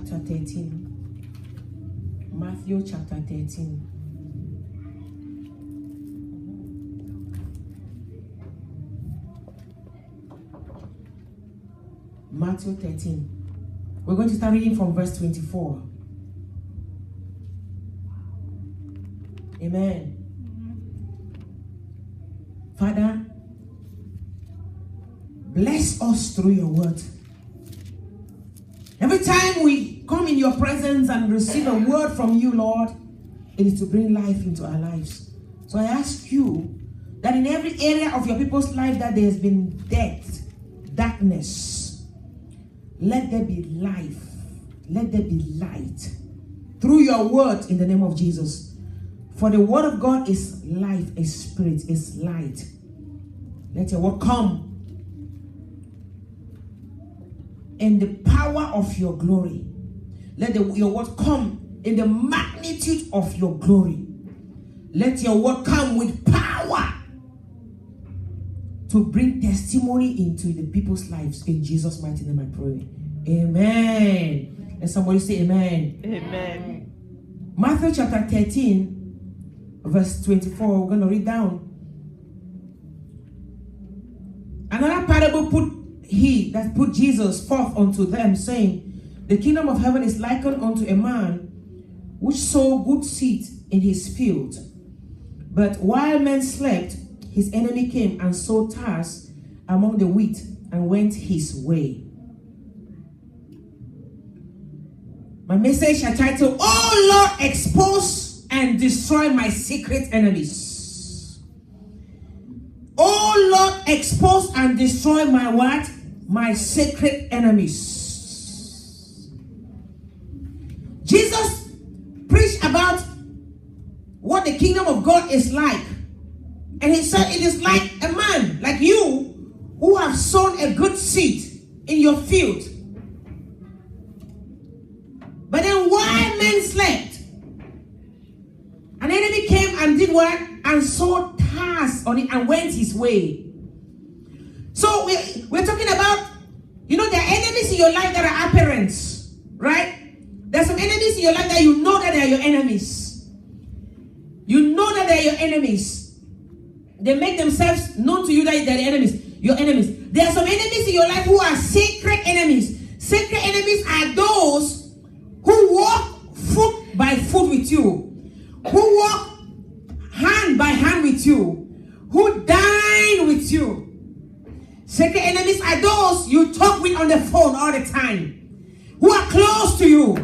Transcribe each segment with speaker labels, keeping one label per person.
Speaker 1: chapter 13. Matthew chapter 13. Matthew 13. We're going to start reading from verse 24. Amen. Father, bless us through your word. Every time we come in your presence and receive a word from you, Lord, it is to bring life into our lives. So I ask you that in every area of your people's life that there has been death, darkness, let there be life. Let there be light through your word in the name of Jesus. For the word of God is life, is spirit, is light. Let your word come in the power of your glory. Let your word come in the magnitude of your glory. Let your word come with power to bring testimony into the people's lives. In Jesus' mighty name I pray. Amen. And somebody say amen.
Speaker 2: Amen.
Speaker 1: Matthew chapter 13. Verse 24, we're going to read down. Another parable put Jesus forth unto them, saying, the kingdom of heaven is likened unto a man which sowed good seed in his field. But while men slept, his enemy came and sowed tares among the wheat and went his way. My message I titled, Oh Lord, expose and destroy my secret enemies. Oh Lord, expose and destroy my what? My secret enemies. Jesus preached about what the kingdom of God is like. And he said it is like a man, like you, who have sown a good seed in your field. But then while men slept, an enemy came and did what? And sowed tares on it and went his way. So we're talking about, there are enemies in your life that are apparent, right? There's some enemies in your life that you know that they are your enemies. You know that they are your enemies. They make themselves known to you that they're the enemies. Your enemies. There are some enemies in your life who are sacred enemies. Sacred enemies are those who walk foot by foot with you, who walk hand by hand with you, who dine with you. Sacred enemies are those you talk with on the phone all the time, who are close to you.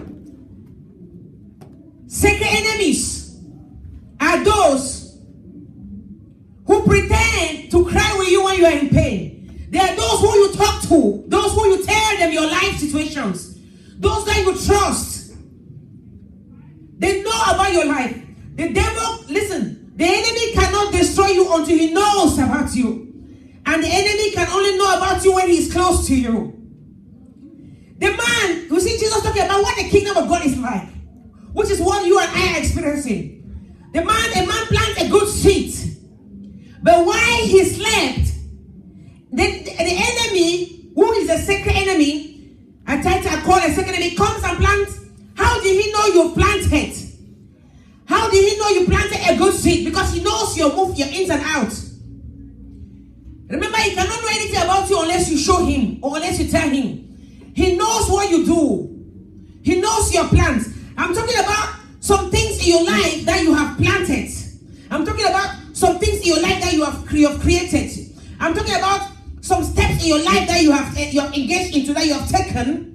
Speaker 1: Sacred enemies are those who pretend to cry with you when you are in pain. They are those who you talk to, those who you tell them your life situations, those that you trust. They know about your life. The devil, listen, the enemy cannot destroy you until he knows about you. And the enemy can only know about you when he's close to you. The man, you see Jesus talking about what the kingdom of God is like, which is what you and I are experiencing. A man plants a good seed. But while he slept, the enemy, who is a secret enemy, I call a secret enemy, comes and plants. How did he know you planted? How did he know you planted a good seed? Because he knows your move, your ins and outs. Remember, he cannot know anything about you unless you show him or unless you tell him. He knows what you do. He knows your plans. I'm talking about some things in your life that you have planted. I'm talking about some things in your life that you have created. I'm talking about some steps in your life that you have engaged into, that you have taken.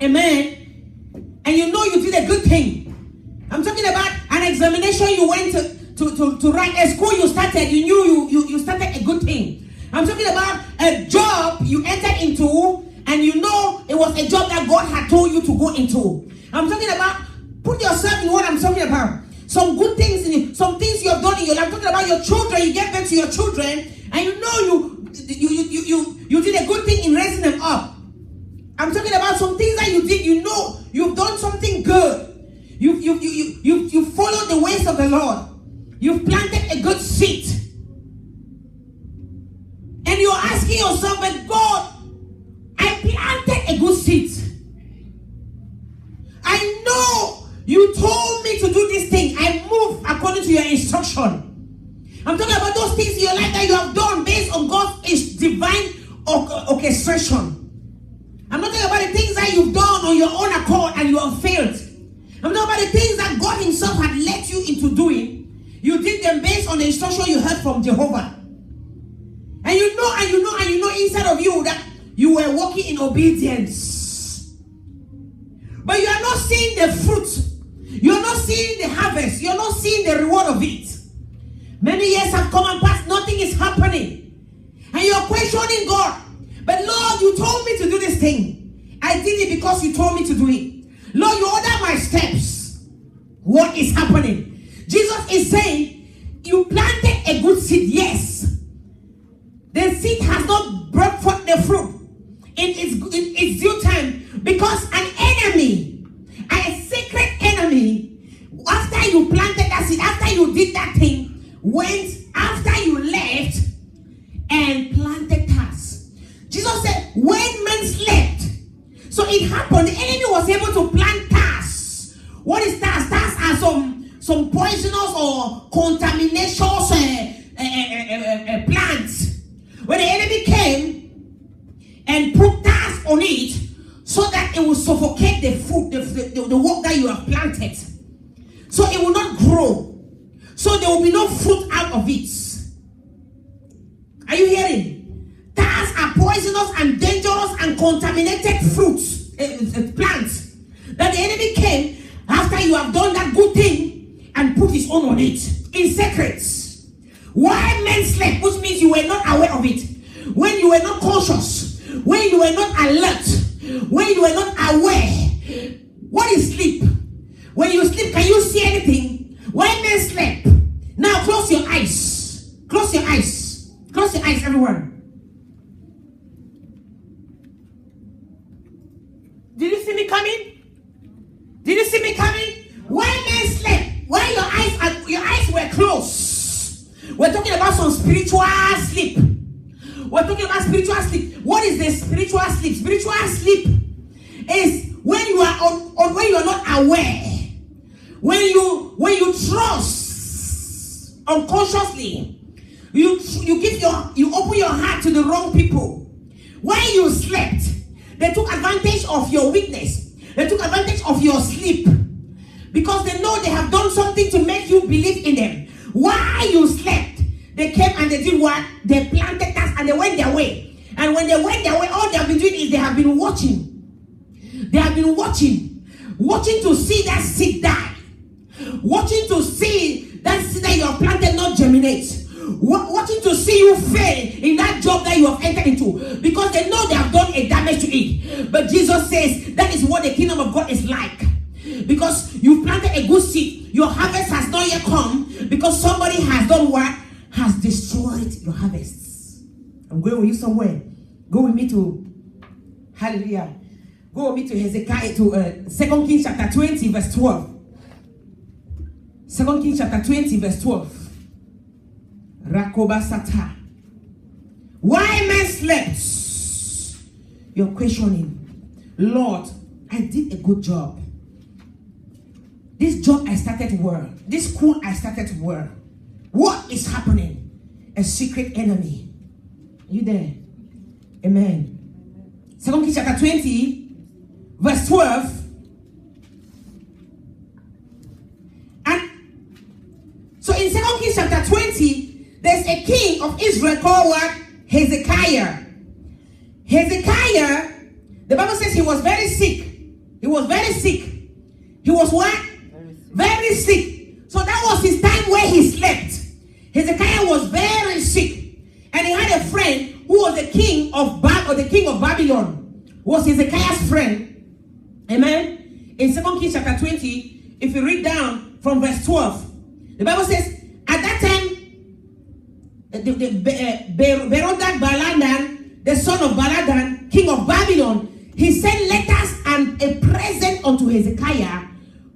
Speaker 1: Amen. And you know you did a good thing. I'm talking about an examination you went to write, a school you started, you knew you started a good thing. I'm talking about a job you entered into and you know it was a job that God had told you to go into. I'm talking about, put yourself in what I'm talking about. Some good things in you, some things you have done in your life. I'm talking about your children, you gave birth to your children and you know you did a good thing in raising them up. I'm talking about some things that you did, you know you've done something good. You followed the ways of the Lord. You've planted a good seed. And you're asking yourself, but God, I planted a good seed. You told me to do this thing. I move according to your instruction. I'm talking about those things in your life that you have done based on God's divine orchestration. I'm not talking about the things that you've done on your own accord and you have failed. I'm talking about the things that God himself had led you into doing. You did them based on the instruction you heard from Jehovah. And you know inside of you that you were walking in obedience. But you are not seeing the fruit. You are not seeing the harvest. You are not seeing the reward of it. Many years have come and passed. Nothing is happening. And you are questioning God. But Lord, you told me to do this thing. I did it because you told me to do it. Lord, you order my steps. What is happening? Jesus is saying, you planted a good seed, yes. The seed has not brought forth the fruit in its due time, because an enemy, a secret enemy, after you planted that seed, after you did that thing, went after you left and planted tares. Jesus said, when men slept, so it happened, the enemy was able to plant tares. What is tares? Tares are some poisonous or contaminations plants. When the enemy came and put tares on it, so that it will suffocate the food, the work that you have planted, so it will not grow, so there will be no fruit out of it. Are you hearing? Tares are poisonous and dangerous and contaminated fruits, plants, that the enemy came after you have done that good thing and put his own on it in secrets. Why men slept, which means you were not aware of it. When you were not conscious, when you were not alert, when you were not aware. What is sleep? When you sleep, can you see anything? Why men slept? Now close your eyes. Close your eyes. Close your eyes, everyone. Did you see me coming? Did you see me coming? Why men slept? Why your eyes were closed? We're talking about some spiritual sleep. We're talking about spiritual sleep. What is the spiritual sleep? Spiritual sleep is when you are when you are not aware. When you trust unconsciously. You open your heart to the wrong people. When you slept, they took advantage of your weakness. They took advantage of your sleep. Because they know they have done something to make you believe in them. While you slept, they came and they did what? They planted us and they went their way. And when they went their way, all they have been doing is they have been watching. They have been watching to see that seed die. Watching to see that seed that you have planted not germinate. Watching to see you fail in that job that you have entered into. Because they know they have done a damage to it. But Jesus says that is what the kingdom of God is like. Because you planted a good seed, your harvest has not yet come, because somebody has done what? Has destroyed your harvests. I'm going with you somewhere. Go with me to hallelujah. Go with me to Hezekiah, to 2 Kings chapter 20 verse 12. 2 Kings chapter 20 verse 12. Rakobasata. Why men slept? You're questioning. Lord, I did a good job. This job I started well. This school I started well. What is happening? A secret enemy. Are you there? Amen. 2 Kings chapter 20, verse 12. And so in 2 Kings chapter 20, there's a king of Israel called what? Hezekiah. Hezekiah, the Bible says he was very sick. He was very sick. He was what? Very sick. So that was his time where he slept. Hezekiah was very sick. And he had a friend who was the king of Babylon. Was Hezekiah's friend. Amen. In 2 Kings chapter 20, if you read down from verse 12, the Bible says, at that time, Berodach Baladan, the son of Baladan, king of Babylon, he sent letters and a present unto Hezekiah,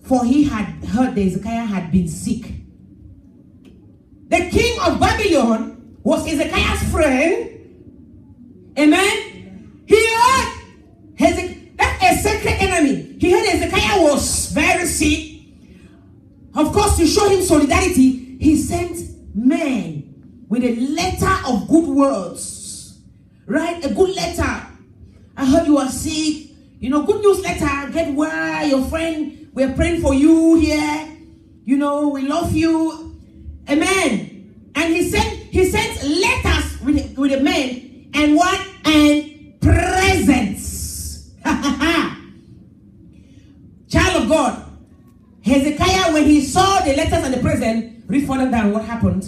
Speaker 1: for he had heard that Hezekiah had been sick. The king of Babylon was Hezekiah's friend. Amen. He heard that's a secret enemy. He heard Hezekiah was very sick. of course, to show him solidarity, he sent men with a letter of good words. Right? A good letter. I heard you are sick. You know, good news letter. Get well, your friend. We're praying for you here. You know, we love you. Amen. And he sent letters with the men and what? And presents. Child of God. Hezekiah, when he saw the letters and the present, read further down what happened.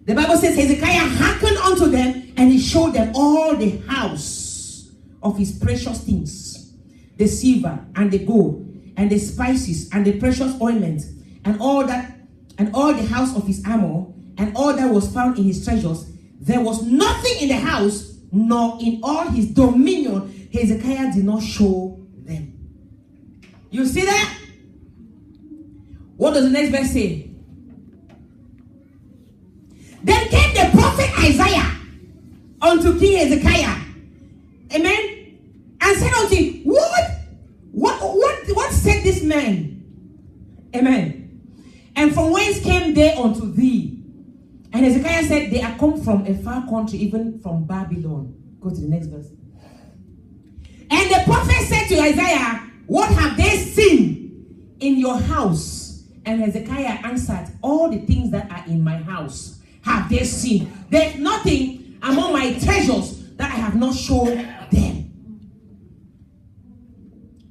Speaker 1: The Bible says Hezekiah hearkened unto them, and he showed them all the house of his precious things, the silver and the gold, and the spices and the precious ointment, and all the house of his armor, and all that was found in his treasures. There was nothing in the house, nor in all his dominion, Hezekiah did not show them. You see that? What does the next verse say? Then came the prophet Isaiah unto King Hezekiah. Amen. And said unto him, What said this man? Amen. And from whence came they unto thee? And Hezekiah said, they are come from a far country, even from Babylon. Go to the next verse. And the prophet said to Isaiah, what have they seen in your house? And Hezekiah answered, all the things that are in my house have they seen. There's nothing among my treasures that I have not shown them.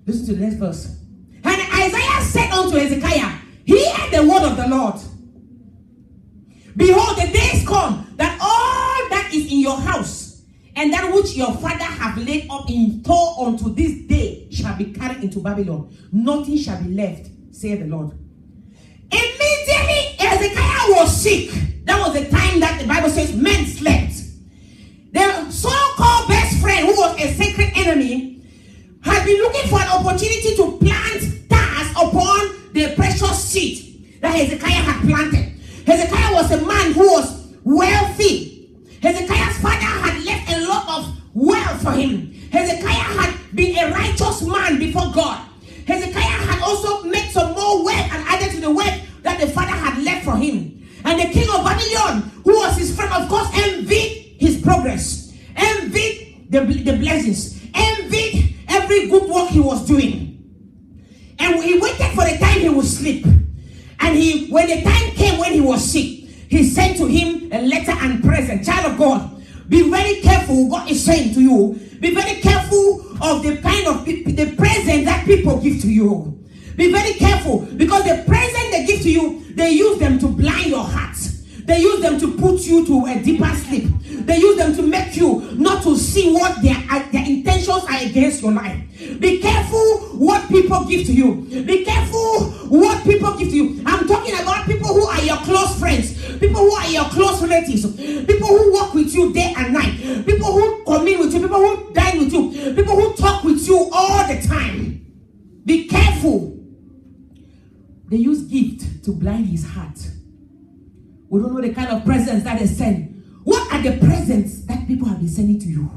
Speaker 1: Listen to the next verse. And Isaiah said unto Hezekiah, hear the word of the Lord. Behold, the days come that all that is in your house and that which your father have laid up in store unto this day shall be carried into Babylon. Nothing shall be left, saith the Lord. Immediately Hezekiah was sick. That was the time that the Bible says men slept. The so-called best friend, who was a secret enemy, had been looking for an opportunity to plant tares upon the precious seed that Hezekiah had planted. Hezekiah was a man who was wealthy. Hezekiah's father had left a lot of wealth for him. Hezekiah had been a righteous man before God. Hezekiah had also made some more wealth and added to the wealth that the father had left for him. And the king of Babylon, who was his friend, of course, envied his progress, envied the blessings, envied every good work he was doing. And he waited for the time he would sleep. And when the time came when he was sick, he sent to him a letter and present. Child of God, be very careful. God is saying to you, be very careful of the kind of the present that people give to you. Be very careful, because the present they give to you, they use them to blind your heart. They use them to put you to a deeper sleep. They use them to make you not to see what their intentions are against your life. Be careful what people give to you. Be careful what people give to you. I'm talking about people who are your close friends, people who are your close relatives, people who walk with you day and night, people who commune with you, people who dine with you, people who talk with you all the time. Be careful. They use gift to blind his heart. We don't know the kind of presents that they send. What are the presents that people have been sending to you?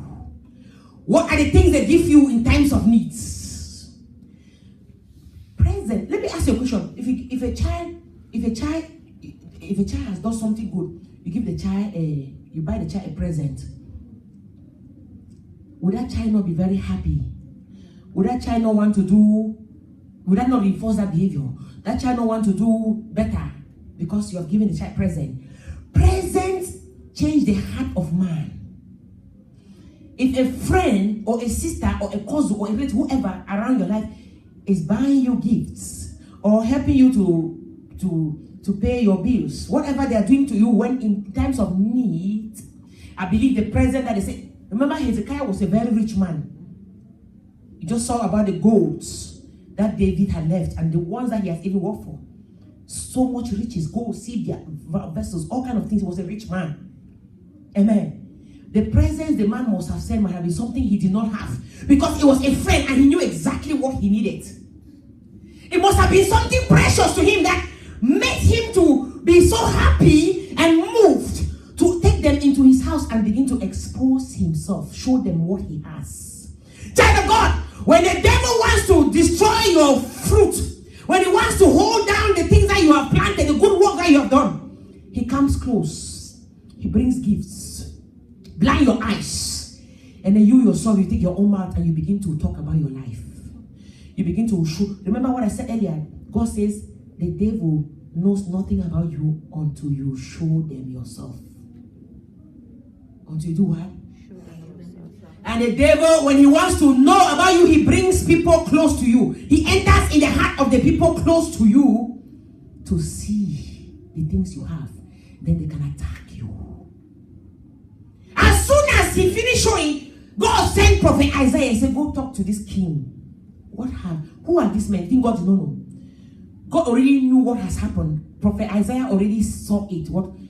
Speaker 1: What are the things they give you in times of needs? Present. Let me ask you a question. If a child has done something good, you give the child you buy the child a present. Would that child not be very happy? Would that child not want to do? Would that not reinforce that behavior? That child not want to do better because you have given the child present. Presents change the heart of man. If a friend or a sister or a cousin or a relative, whoever around your life is buying you gifts or helping you to pay your bills, whatever they are doing to you when in times of need, I believe the present that they say. Remember, Hezekiah was a very rich man. You just saw about the golds that David had left and the ones that he has even worked for. So much riches, gold, silver, vessels, all kind of things. He was a rich man. Amen. The presence the man must have said might have been something he did not have, because he was a friend and he knew exactly what he needed. It must have been something precious to him that made him to be so happy and moved to take them into his house and begin to expose himself, show them what he has. Child of God, when the devil wants to destroy your fruit, when he wants to hold down the things that you have planted, the good work that you have done, he comes close. He brings gifts, blind your eyes, and then you yourself, you take your own mouth and you begin to talk about your life. You begin to show. Remember what I said earlier? God says the devil knows nothing about you until you show them yourself. Until you do what? And the devil, when he wants to know about you, he brings people close to you. He enters in the heart of the people close to you to see the things you have. Then they can attack you. As soon as he finished showing, God sent Prophet Isaiah and said, go talk to this king. Who are these men? Think God did not know. God already knew what has happened. Prophet Isaiah already saw it.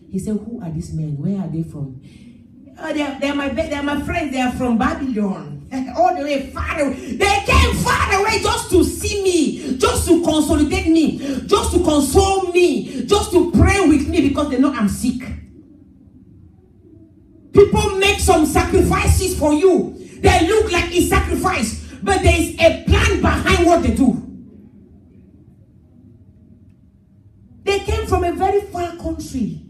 Speaker 1: He said, who are these men? Where are they from? They are my friends. They are from Babylon. All the way far away. They came far away just to see me, just to consolidate me, just to console me, just to pray with me because they know I'm sick. People make some sacrifices for you. They look like a sacrifice, but there is a plan behind what they do. They came from a very far country.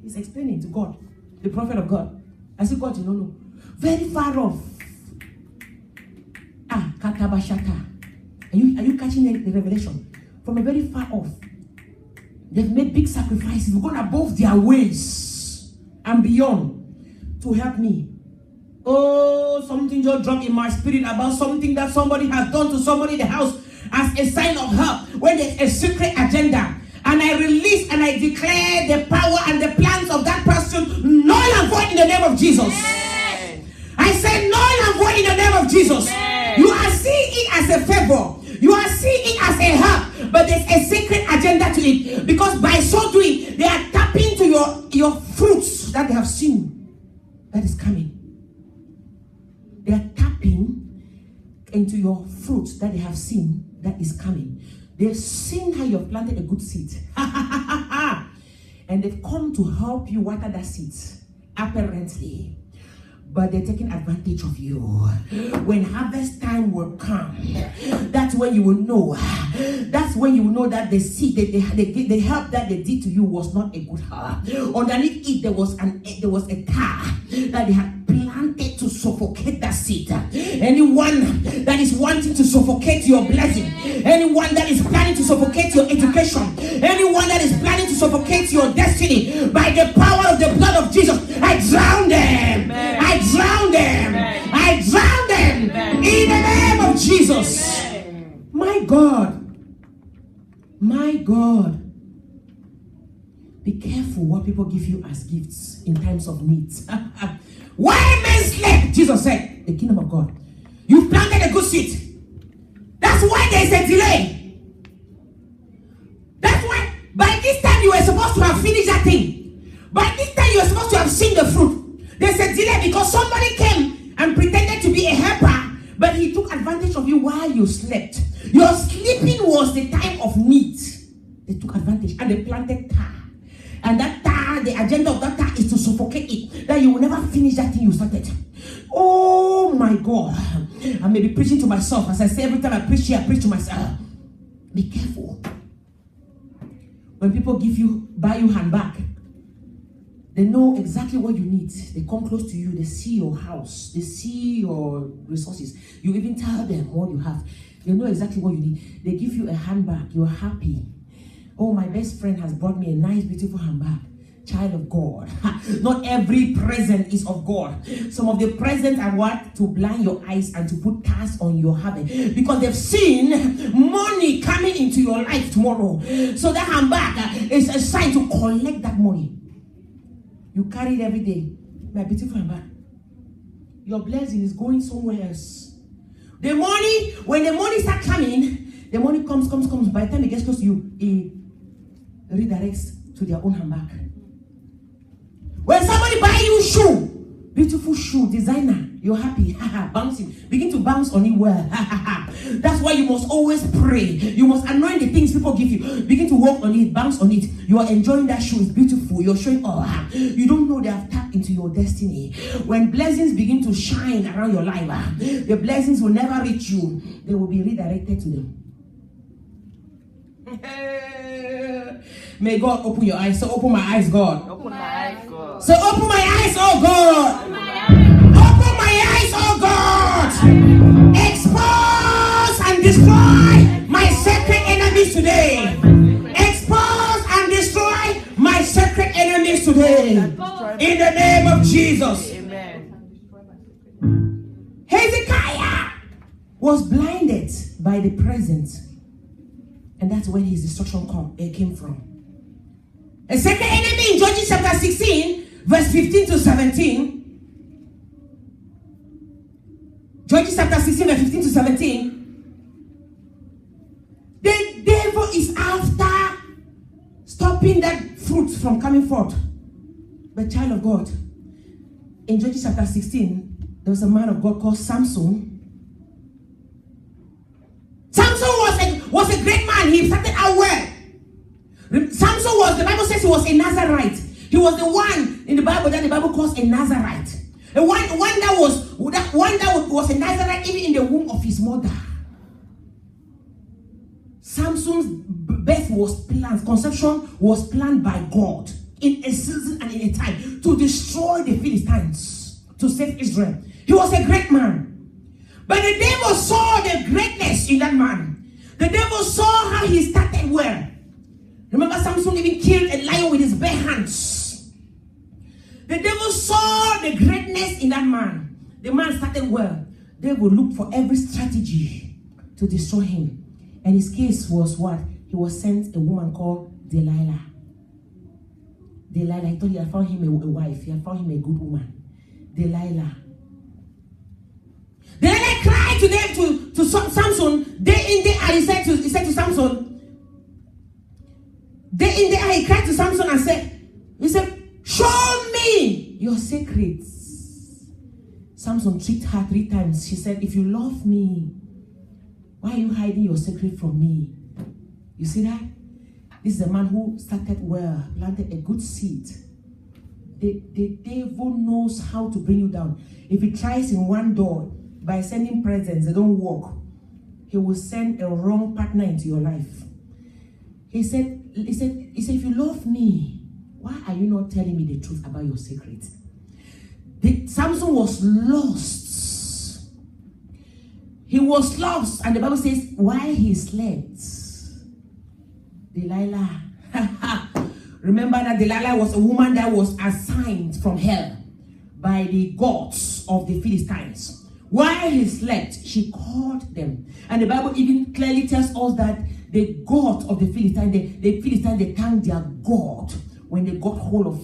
Speaker 1: He's explaining to God, the prophet of God. I said, God, you don't know. Very far off. Katabashata. Are you catching the revelation? From a very far off. They've made big sacrifices. We've gone above their ways and beyond to help me. Oh, something just dropped in my spirit about something that somebody has done to somebody in the house as a sign of help when there's a secret agenda. And I release and I declare the power and the plans of that person null and void in the name of Jesus. Yes. I say null and void in the name of Jesus. Yes. You are seeing it as a favor. You are seeing it as a help. But there's a secret agenda to it. Because by so doing, they are tapping to your fruits that they have seen that is coming. They are tapping into your fruits that they have seen that is coming. They've seen how you've planted a good seed. And they've come to help you water that seed. Apparently. But they're taking advantage of you. When harvest time will come, that's when you will know. That's when you will know that the seed, the help that they did to you was not a good help. Underneath it, there was a tar that they had planted to suffocate that seed. Anyone that is wanting to suffocate your blessing, anyone that is planning to suffocate your education, anyone that is planning to suffocate your destiny, by the power of the blood of Jesus, I drown them. Amen. I drown them. Amen. I drown them. Amen. In the name of Jesus. Amen. My God. My God. Be careful what people give you as gifts in times of need. Why men slept? Jesus said, the kingdom of God. You planted a good seed. That's why there's a delay. That's why by this time you were supposed to have finished that thing. By this time you were supposed to have seen the fruit. There's a delay because somebody came and pretended to be a helper, but he took advantage of you while you slept. Your sleeping was the time of need. They took advantage and they planted tar. And that tar, the agenda of that tar is to suffocate it. That you will never finish that thing you started. Oh my God. I may be preaching to myself. As I say every time I preach here, I preach to myself. Be careful. When people buy you handbag, they know exactly what you need. They come close to you. They see your house. They see your resources. You even tell them what you have. They know exactly what you need. They give you a handbag. You're happy. Oh, my best friend has brought me a nice, beautiful handbag. Child of God. Not every present is of God. Some of the presents are what? To blind your eyes and to put tasks on your habit. Because they've seen money coming into your life tomorrow. So that handbag is a sign to collect that money. You carry it every day. My beautiful handbag. Your blessing is going somewhere else. The money, when the money starts coming, the money comes. By the time it gets close to you, it redirects to their own handbag. When somebody buy you shoe, beautiful shoe, designer, you're happy, bouncing, begin to bounce on it well. That's why you must always pray. You must anoint the things people give you. Begin to walk on it, bounce on it. You are enjoying that shoe, it's beautiful. You're showing, you don't know they have tapped into your destiny. When blessings begin to shine around your life, the blessings will never reach you. They will be redirected to them. May God open your eyes. So open my eyes, God.
Speaker 2: Open my eyes, God.
Speaker 1: So open my eyes, oh God.
Speaker 2: Open my eyes.
Speaker 1: Open my eyes, oh God. Expose and destroy my sacred enemies today. Expose and destroy my sacred enemies today. In the name of Jesus.
Speaker 2: Amen.
Speaker 1: Hezekiah was blinded by the presence. And that's when his destruction came from. A second enemy in Judges chapter 16, verse 15 to 17. Judges chapter 16, verse 15 to 17. The devil is after stopping that fruit from coming forth. But child of God, in Judges chapter 16, there was a man of God called Samson. Samson was a great man. He started out well. Samson was, the Bible says he was a Nazarite. He was the one in the Bible that the Bible calls a Nazarite. The one that was a Nazarite even in the womb of his mother. Samson's birth was planned, conception was planned by God in a season and in a time to destroy the Philistines, to save Israel. He was a great man. But the devil saw the greatness in that man. The devil saw how he started well. Remember, Samson even killed a lion with his bare hands. The devil saw the greatness in that man. The man started well. They would look for every strategy to destroy him. And his case was what? He was sent a woman called Delilah. Delilah, he thought he had found him a wife. He had found him a good woman. Delilah cried to Samson day in, day out. He said to Samson, day in, day out, he cried to Samson and said, show me your secrets. Samson tricked her 3 times. She said, if you love me, why are you hiding your secret from me? You see that? This is a man who started well, planted a good seed. The devil knows how to bring you down. If he tries in one door, by sending presents, they don't work, he will send a wrong partner into your life. He said, if you love me, why are you not telling me the truth about your secret? Samson was lost. He was lost, and the Bible says, while he slept, Delilah, remember that Delilah was a woman that was assigned from hell by the gods of the Philistines. While he slept, she called them. And the Bible even clearly tells us that the God of the Philistines, they thanked their God when they got hold of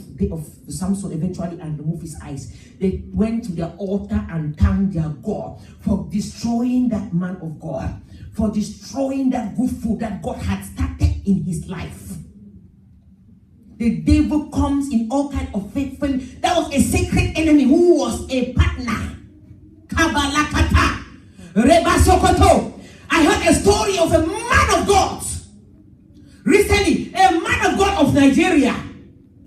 Speaker 1: Samson eventually and removed his eyes. They went to their altar and thanked their God for destroying that man of God, for destroying that good food that God had started in his life. The devil comes in all kinds of faith. That was a sacred enemy who was a partner. Kabalakata, Reba Sokoto. I heard a story of a man of God recently, a man of God of Nigeria,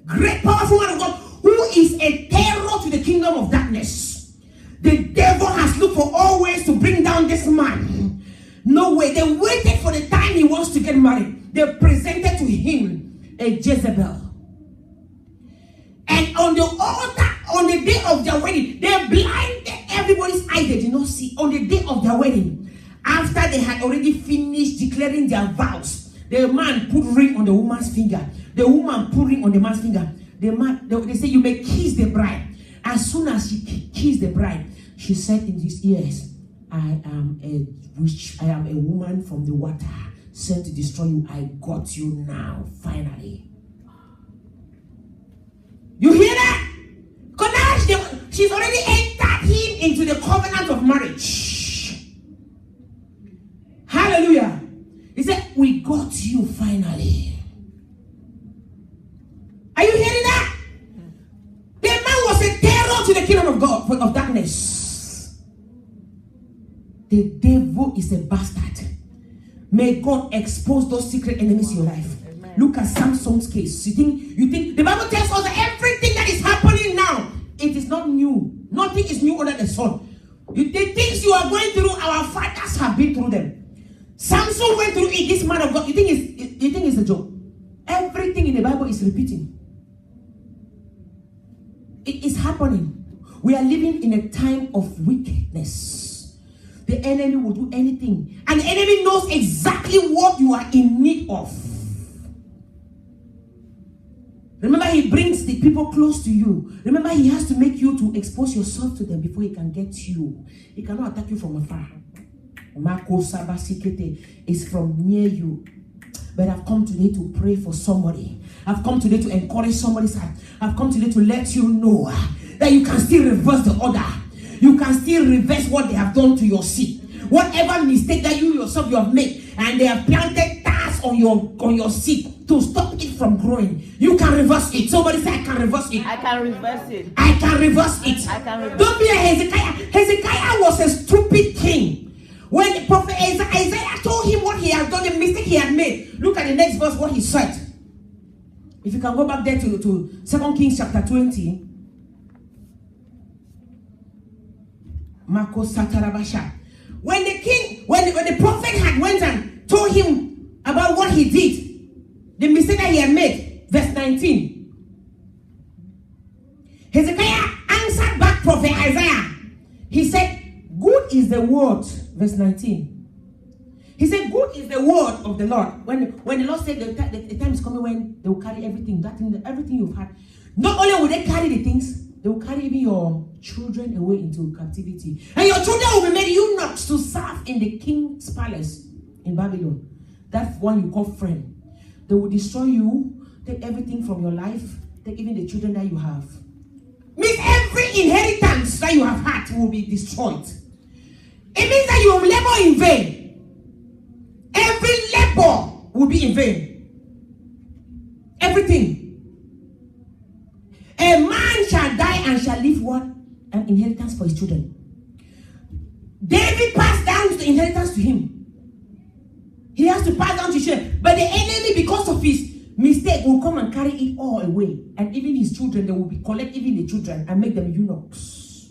Speaker 1: great powerful man of God, who is a terror to the kingdom of darkness. The devil has looked for all ways to bring down this man. No way. They waited for the time he wants to get married. They presented to him a Jezebel. And on the altar, on the day of their wedding, they blinded everybody's eyes. They did not see. On the day of their wedding, after they had already finished declaring their vows, the man put ring on the woman's finger. The woman put ring on the man's finger. The man, they say, you may kiss the bride. As soon as she kissed the bride, she said in his ears, I am a witch. I am a woman from the water sent to destroy you. I got you now, finally. You hear that? Because now she's already entered him into the covenant of marriage. Hallelujah. He said, we got you finally. Are you hearing that? The man was a terror to the kingdom of God, of darkness. The devil is a bastard. May God expose those secret enemies in your life. Look at Samson's case. You think the Bible tells us that everything that is happening now, it is not new. Nothing is new under the sun. The things you are going through, our fathers have been through them. Samson went through it. This man of God, you think is the joke. Everything in the Bible is repeating. It is happening. We are living in a time of wickedness. The enemy will do anything. And the enemy knows exactly what you are in need of. Remember, he brings the people close to you. Remember, he has to make you to expose yourself to them before he can get you. He cannot attack you from afar. Marco Sabasikete is from near you. But I've come today to pray for somebody. I've come today to encourage somebody's heart. I've come today to let you know that you can still reverse the order. You can still reverse what they have done to your seed. Whatever mistake that you yourself you have made, and they have planted tasks on your seed to stop it from growing, you can reverse it. Somebody say, I can reverse it.
Speaker 2: I can reverse it.
Speaker 1: I can reverse it.
Speaker 2: I can reverse
Speaker 1: Don't be a Hezekiah. Hezekiah was a stupid king. When the prophet Isaiah told him what he had done, the mistake he had made, look at the next verse, what he said. If you can go back there to 2 Kings chapter 20. Marco Satarabasha. When the prophet had went and told him about what he did, the mistake that he had made, verse 19. Hezekiah answered back prophet Isaiah. He said, good is the word, verse 19. He said, good is the word of the Lord. When the Lord said the time is coming when they will carry everything, everything you've had. Not only will they carry the things, they will carry even your children away into captivity. And your children will be made eunuchs to serve in the king's palace in Babylon. That one you call friend. They will destroy you, take everything from your life, take even the children that you have. Means every inheritance that you have had will be destroyed. It means that you will labor in vain. Every labor will be in vain. Everything. A man shall die and shall leave what? An inheritance for his children. David passed down the inheritance to him. He has to pass down to his children. But the enemy, because of his mistake, will come and carry it all away. And even his children, they will collect even the children and make them eunuchs.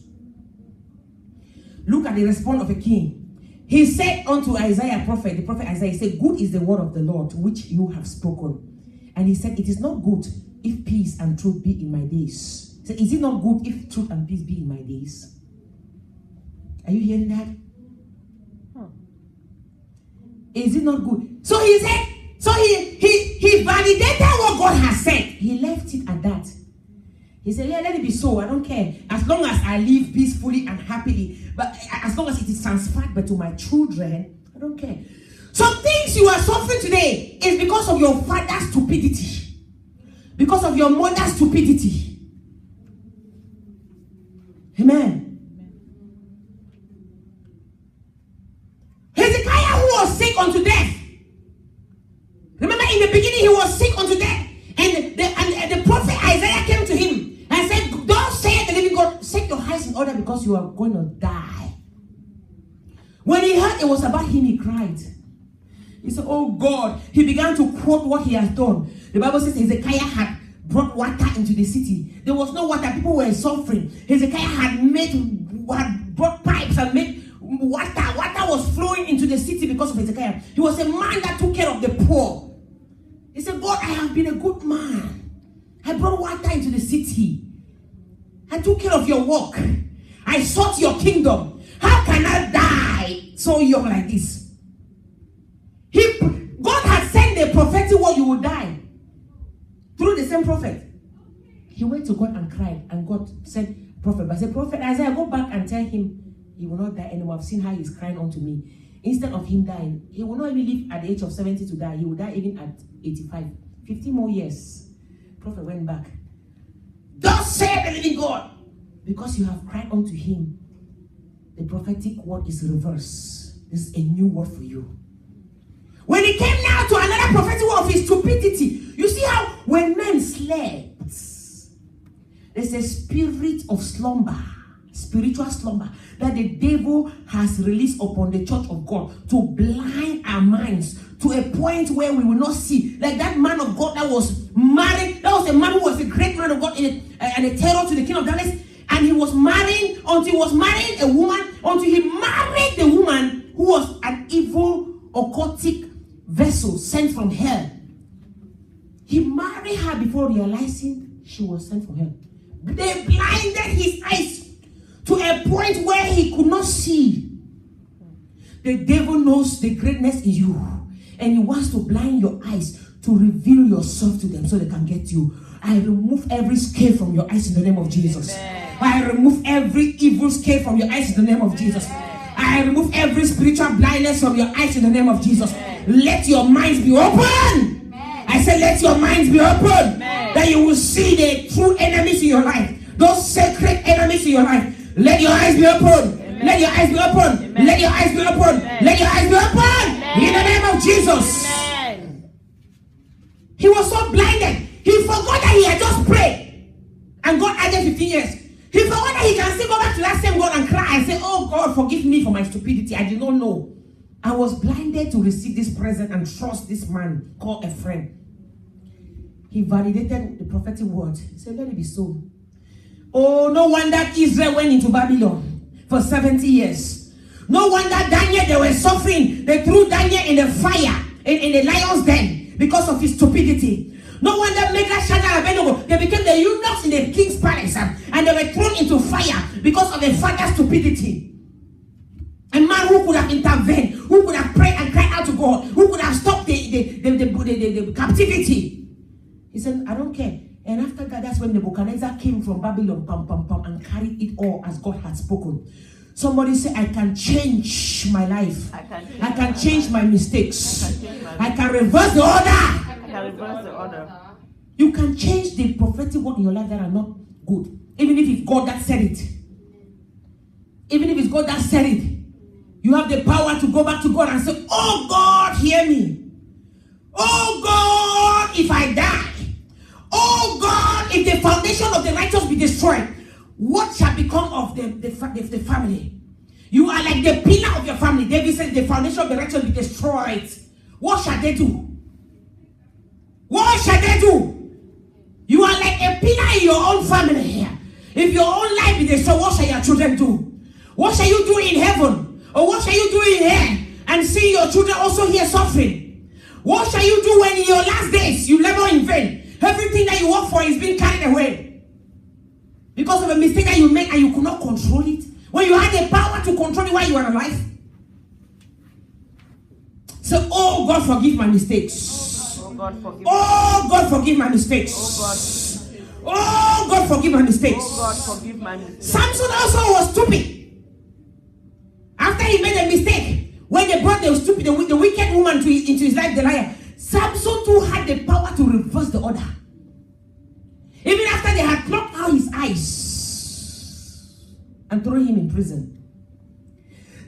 Speaker 1: Look at the response of a king. He said unto Isaiah prophet, the prophet Isaiah, he said, good is the word of the Lord which you have spoken. And he said, it is not good if peace and truth be in my days. He said, is it not good if truth and peace be in my days? Are you hearing that? Is it not good? So he said, he validated what God has said. He left it at that. He said, yeah, let it be so. I don't care. As long as I live peacefully and happily. But as long as it is transferred but to my children, I don't care. Some things you are suffering today is because of your father's stupidity. Because of your mother's stupidity. Amen. Hezekiah, who was sick unto death. Remember, in the beginning, he was sick unto death. And the prophet Isaiah came to him and said, don't say the living God, set your house in order because you are going to die. When he heard it was about him, he cried. He said, oh God. He began to quote what he has done. The Bible says Hezekiah had brought water into the city. There was no water. People were suffering. Hezekiah had brought pipes and made water. Water was flowing into the city because of Hezekiah. He was a man that took care of the poor. He said, God, I have been a good man. I brought water into the city. I took care of your work. I sought your kingdom. How can I die so young like this? God had sent the prophetic word, you will die. Through the same prophet. He went to God and cried. And God said, prophet, but I said, prophet Isaiah, go back and tell him he will not die anymore. I've seen how he's crying unto me. Instead of him dying, he will not even live at the age of 70 to die. He will die even at 85. 15 more years. Prophet went back. Thus said the living God. Because you have cried unto him, the prophetic word is reversed. This is a new word for you. When he came now to another prophetic word of his stupidity, you see how when men slept, there's a spirit of slumber, spiritual slumber, that the devil has released upon the church of God to blind our minds to a point where we will not see. Like that man of God that was married, that was a man who was a great man of God and a terror to the king of darkness. And he was marrying a woman, until he married the woman who was an evil occultic vessel sent from hell. married her before realizing she was sent for him. They blinded his eyes to a point where he could not see. The devil knows the greatness in you, and he wants to blind your eyes to reveal yourself to them so they can get you. I remove every scale from your eyes in the name of Jesus. Amen. I remove every evil scale from your eyes in the name of Jesus. Amen. I remove every spiritual blindness from your eyes in the name of Jesus. Amen. Let your minds be open. Amen. I said let your minds be open. Amen. That you will see the true enemies in your life. Those sacred enemies in your life. Let your eyes be open. Amen. Let your eyes be open. Amen. Let your eyes be open. Amen. Let your eyes be open. Amen. In the name of Jesus. Amen. He was so blinded. He forgot that he had just prayed. And God added 15 years. He forgot that he can still go back to that same God and cry and say, oh God, forgive me for my stupidity. I did not know. I was blinded to receive this present and trust this man called a friend. He validated the prophetic word. He said, let it be so. Oh, no wonder Israel went into Babylon for 70 years. No wonder Daniel, they were suffering. They threw Daniel in the fire, in the lion's den because of his stupidity. No wonder Shadrach, and Abednego, they became the eunuchs in the king's palace and they were thrown into fire because of the father's stupidity. A man who could have intervened, who could have prayed and cried out to God, who could have stopped the captivity. He said, I don't care. And after that, that's when Nebuchadnezzar came from Babylon and carried it all as God had spoken. Somebody say, I can change my life. I can change my mistakes. I can reverse the order. Reverse the order. You can change the prophetic word in your life that are not good. Even if it's God that said it. Even if it's God that said it. You have the power to go back to God and say, oh God, hear me. Oh God, if I die. Oh God, if the foundation of the righteous be destroyed, what shall become of the family? You are like the pillar of your family. David said, the foundation of the righteous be destroyed. What shall they do? What shall they do? You are like a pillar in your own family here. If your own life is destroyed, what shall your children do? What shall you do in heaven? Or what shall you do in here and see your children also here suffering? What shall you do when in your last days you labor in vain? Everything that you work for is being carried away because of a mistake that you made and you could not control it. When you had the power to control it while you were alive. So, oh God, forgive my mistakes. Oh God, forgive my mistakes. Oh God, forgive my mistakes. Oh God, forgive my mistakes. Samson also was stupid. After he made a mistake, when they brought the wicked woman into his life, Delilah, Samson too had the power to reverse the order. Even after they had plucked out his eyes and thrown him in prison.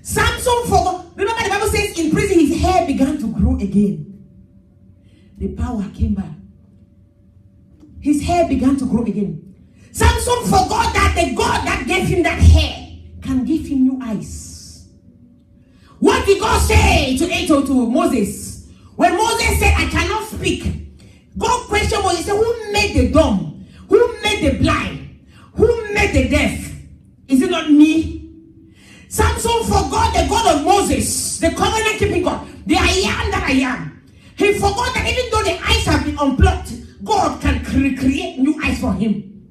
Speaker 1: Samson forgot. Remember the Bible says in prison his hair began to grow again. The power came back. His hair began to grow again. Samson forgot that the God that gave him that hair can give him new eyes. What did God say to Moses? When Moses said, I cannot speak, God questioned Moses. He said, who made the dumb? Who made the blind? Who made the deaf? Is it not me? Samson forgot the God of Moses, the covenant keeping God, the I am that I am. He forgot that even though the eyes have been unplugged, God can create new eyes for him.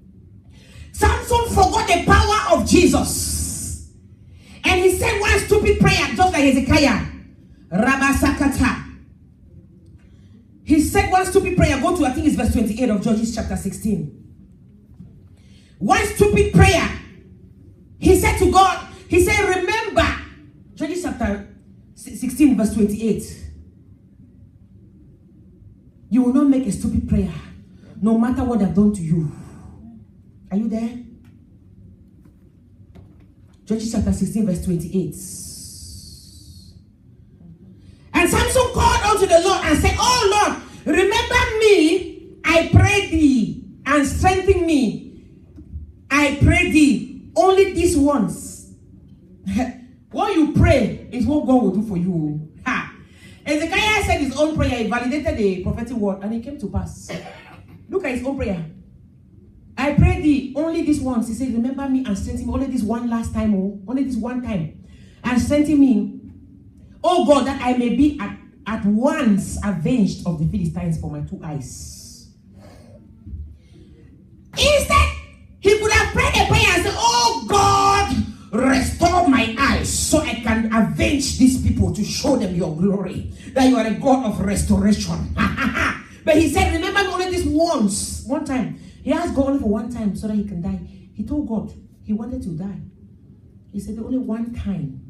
Speaker 1: Samson forgot the power of Jesus. And he said one stupid prayer, just like Hezekiah. Rabasakata. He said one stupid prayer. Go to, I think it's verse 28 of Judges chapter 16. One stupid prayer. He said to God, he said, remember, Judges chapter 16 verse 28. You will not make a stupid prayer, no matter what I've done to you. Are you there? Judges chapter 16 verse 28. And Samson called unto the Lord and said, oh Lord, remember me, I pray thee, and strengthen me. I pray thee, only this once. What you pray is what God will do for you. Hezekiah said his own prayer, he validated the prophetic word, and it came to pass. Look at his own prayer. I pray thee, only this once. He said, remember me and strengthen me, only this one last time, only this one time. And strengthen me, oh God, that I may be at once avenged of the Philistines for my two eyes. Instead, he could have prayed a prayer and said, oh God, restore my eyes so I can avenge these people to show them your glory, that you are a God of restoration. But he said, remember me only this once, one time. He asked God only for one time so that he can die. He told God he wanted to die. He said only one time.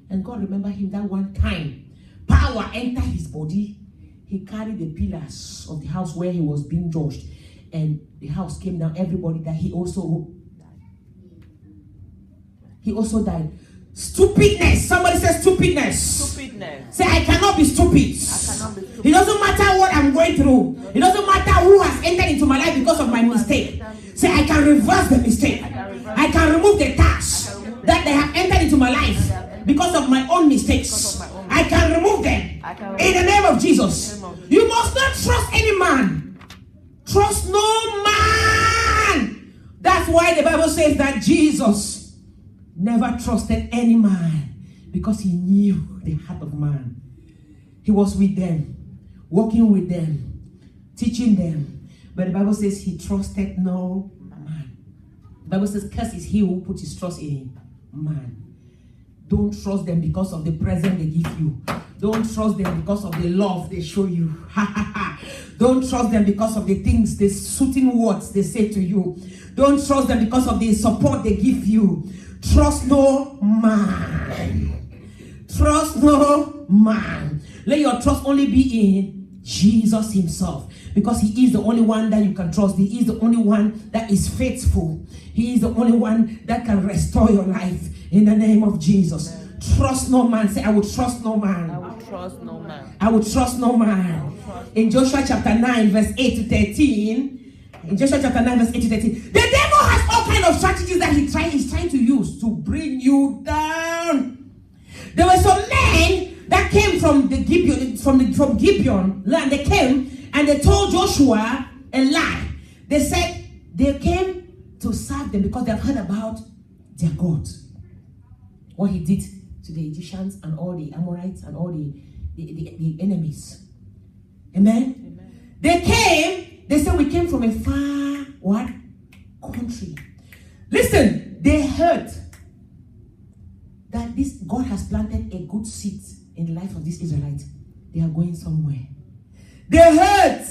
Speaker 1: And God remembered him that one time. Power entered his body. He carried the pillars of the house where he was being judged. And the house came down. Everybody died. He also died. Stupidness. Somebody says stupidness.
Speaker 2: Stupidness.
Speaker 1: Say, I cannot be stupid. It doesn't matter what I'm going through. It doesn't matter who has entered into my life because of my mistake. Say, I can reverse the mistake. I can remove the tax that they have entered into my life because of my own mistakes. I can remove them in the name of Jesus. You must not trust any man. Trust no man. That's why the Bible says that Jesus never trusted any man because he knew the heart of man. He was with them, walking with them, teaching them. But the Bible says he trusted no man. The Bible says, cursed is he who puts his trust in man. Don't trust them because of the present they give you. Don't trust them because of the love they show you. Don't trust them because of the things, the soothing words they say to you. Don't trust them because of the support they give you. Trust no man. Trust no man. Let your trust only be in Jesus himself, because he is the only one that you can trust. He is the only one that is faithful. He is the only one that can restore your life in the name of Jesus. Amen. Trust no man. Say, I will trust no man.
Speaker 2: I will trust no man.
Speaker 1: I will trust no man. In Joshua chapter 9 verse 8 to 13, in Joshua chapter 9 verse 8 to 13, the devil has all kinds of strategies that he's trying to use to bring you down. There were some men that came from the Gibeon, from Gibeon land. They came and they told Joshua a lie. They said they came to serve them because they have heard about their God. What he did to the Egyptians and all the Amorites and all the enemies. Amen? Amen. They came, they said we came from a far what? Country. Listen, they heard that this God has planted a good seed in the life of these Israelites. They are going somewhere. They heard.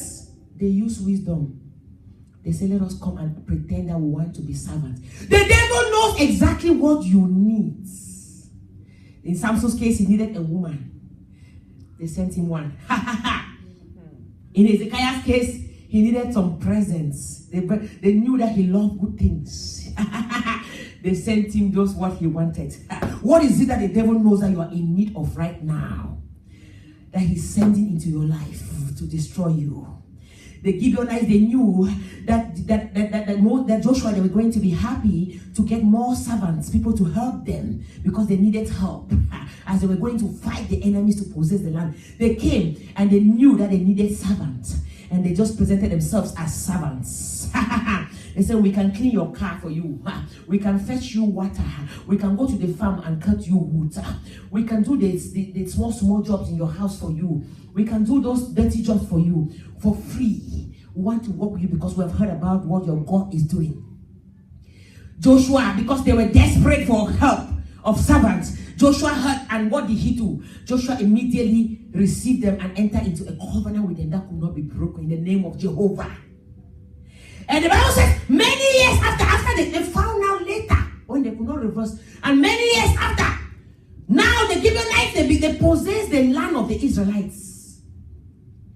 Speaker 1: They use wisdom. They say, let us come and pretend that we want to be servants. The devil knows exactly what you need. In Samson's case, he needed a woman. They sent him one. In Hezekiah's case, he needed some presents. They knew that he loved good things. They sent him just what he wanted. What is it that the devil knows that you are in need of right now, that he's sending into your life to destroy you? The Gibeonites, they knew that Joshua, they were going to be happy to get more servants, people to help them, because they needed help as they were going to fight the enemies to possess the land. They came and they knew that they needed servants, and they just presented themselves as servants. They said, we can clean your car for you. We can fetch you water. We can go to the farm and cut you wood. We can do the small jobs in your house for you. We can do those dirty jobs for you for free. We want to work with you because we have heard about what your God is doing. Joshua, because they were desperate for help of servants, Joshua heard, and what did he do? Joshua immediately received them and entered into a covenant with them that could not be broken in the name of Jehovah. And the Bible says, many years after they found out later, when they could not reverse, and many years after, now the Gibeonites, they possessed the land of the Israelites.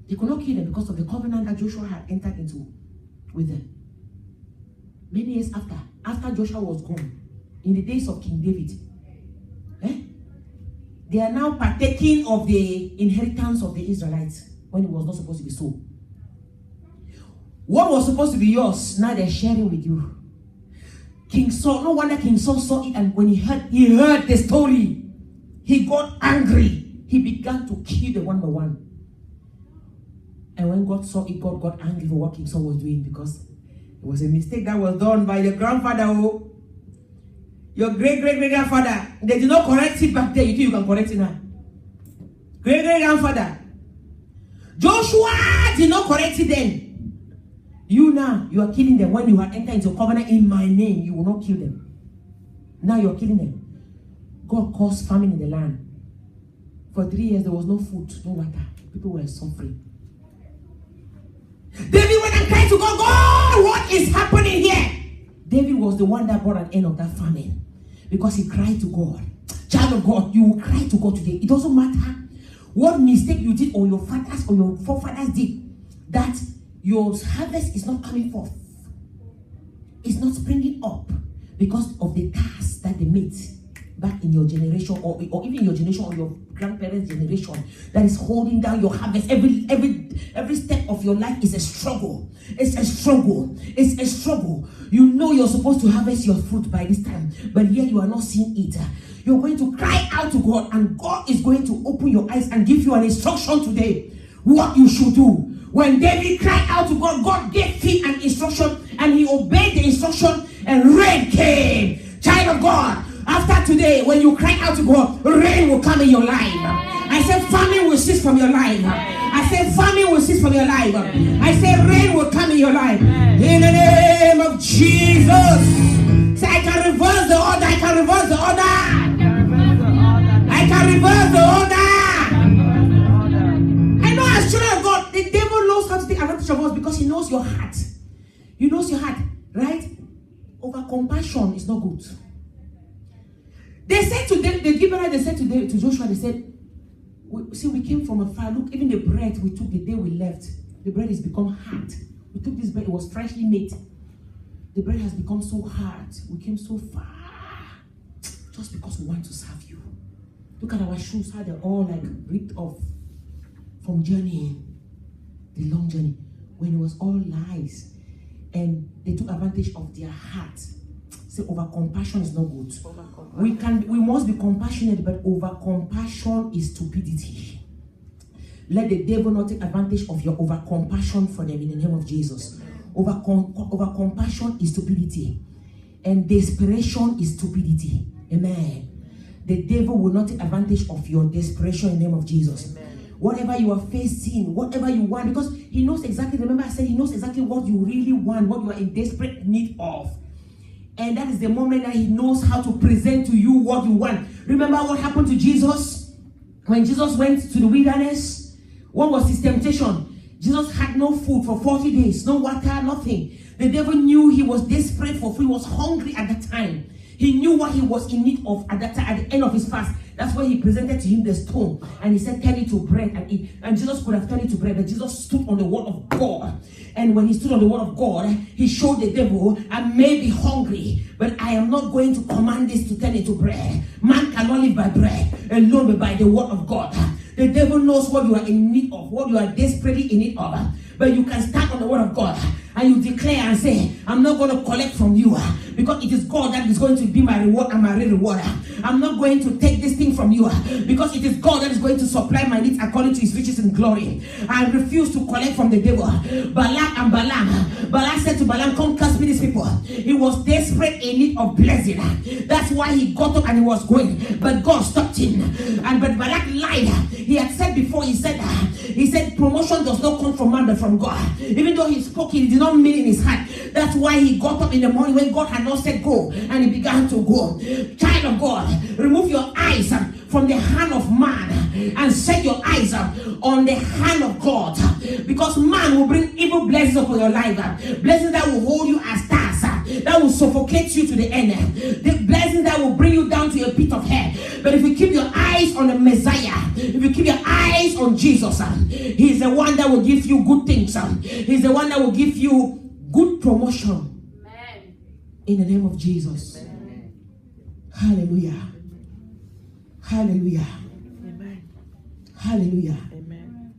Speaker 1: They could not kill them because of the covenant that Joshua had entered into with them. Many years after Joshua was gone, in the days of King David, they are now partaking of the inheritance of the Israelites when it was not supposed to be so. What was supposed to be yours, now they're sharing with you. King Saul, no wonder King Saul saw it, and when he heard the story, he got angry. He began to kill them one by one. And when God saw it, God got angry for what King Saul was doing, because it was a mistake that was done by your grandfather, your great-great-great-grandfather. They did not correct it back then. You think you can correct it now? Great-great-grandfather. Joshua did not correct it then. You are killing them. When you had entered into a covenant in my name, you will not kill them. Now you're killing them. God caused famine in the land. For 3 years, there was no food, no water. People were suffering. David went and cried to God, God, what is happening here? David was the one that brought an end of that famine. Because he cried to God. Child of God, you will cry to God today. It doesn't matter what mistake you did or your fathers or your forefathers did, that your harvest is not coming forth. It's not springing up because of the task that they made back in your generation or even your generation or your grandparents' generation that is holding down your harvest. Every step of your life is a struggle. It's a struggle. It's a struggle. You know you're supposed to harvest your fruit by this time, but yet you are not seeing it. You're going to cry out to God, and God is going to open your eyes and give you an instruction today what you should do. When David cried out to God, God gave him an instruction, and he obeyed the instruction, and rain came. Child of God, after today, when you cry out to God, rain will come in your life. I said famine will cease from your life. I said famine will cease from your life. I said rain will come in your life. In the name of Jesus. Say, I can reverse the order. I can reverse the order. I can reverse the order. I know as children of God, the devil knows how to take advantage of us because he knows your heart. He knows your heart, right? Over compassion is not good. They said to them, the Gibeonites, they said to Joshua, they said, we came from afar. Look, even the bread we took the day we left, the bread has become hard. We took this bread, it was freshly made. The bread has become so hard. We came so far just because we want to serve you. Look at our shoes, how they're all like ripped off from journeying, the long journey, when it was all lies. And they took advantage of their heart. Say, over compassion is not good. We must be compassionate, but over compassion is stupidity. Let the devil not take advantage of your over compassion for them in the name of Jesus. Over compassion is stupidity, and desperation is stupidity. Amen. The devil will not take advantage of your desperation in the name of Jesus. Amen. Whatever you are facing, whatever you want, because he knows exactly, remember I said he knows exactly what you really want, what you are in desperate need of. And that is the moment that he knows how to present to you what you want. Remember what happened to Jesus? When Jesus went to the wilderness, what was his temptation? Jesus had no food for 40 days, no water, nothing. The devil knew he was desperate for food. He was hungry at that time. He knew what he was in need of at that time, at the end of his fast. That's why he presented to him the stone. And he said, turn it to bread and eat. And Jesus could have turned it to bread, but Jesus stood on the word of God. And when he stood on the word of God, he showed the devil, I may be hungry, but I am not going to command this to turn into bread. Man cannot live by bread alone, but by the word of God. The devil knows what you are in need of, what you are desperately in need of. But you can stand on the word of God and you declare and say, I'm not going to collect from you because it is God that is going to be my reward and my real reward. I'm not going to take this thing from you because it is God that is going to supply my needs according to his riches and glory. I refuse to collect from the devil. Balak and Balaam said to Balaam, come curse me these people. He was desperate in need of blessing. That's why he got up and he was going. But God stopped him. But Balak lied. He had said before, he said promotion does not come from man but from God. Even though he spoke, he did not mean in his heart. That's why he got up in the morning when God had not said go, and he began to go. Child of God, remove your eyes from the hand of man and set your eyes on the hand of God, because man will bring evil blessings upon your life, blessings that will hold you as stars, that will suffocate you to the end, the blessings that will bring you down to a pit of hell. But if you keep your eyes on the Messiah, if you keep your eyes on Jesus, he's the one that will give you good things. He's the one that will give you good promotion. Amen. In the name of Jesus. Amen. Hallelujah. Hallelujah. Amen. Hallelujah. Amen.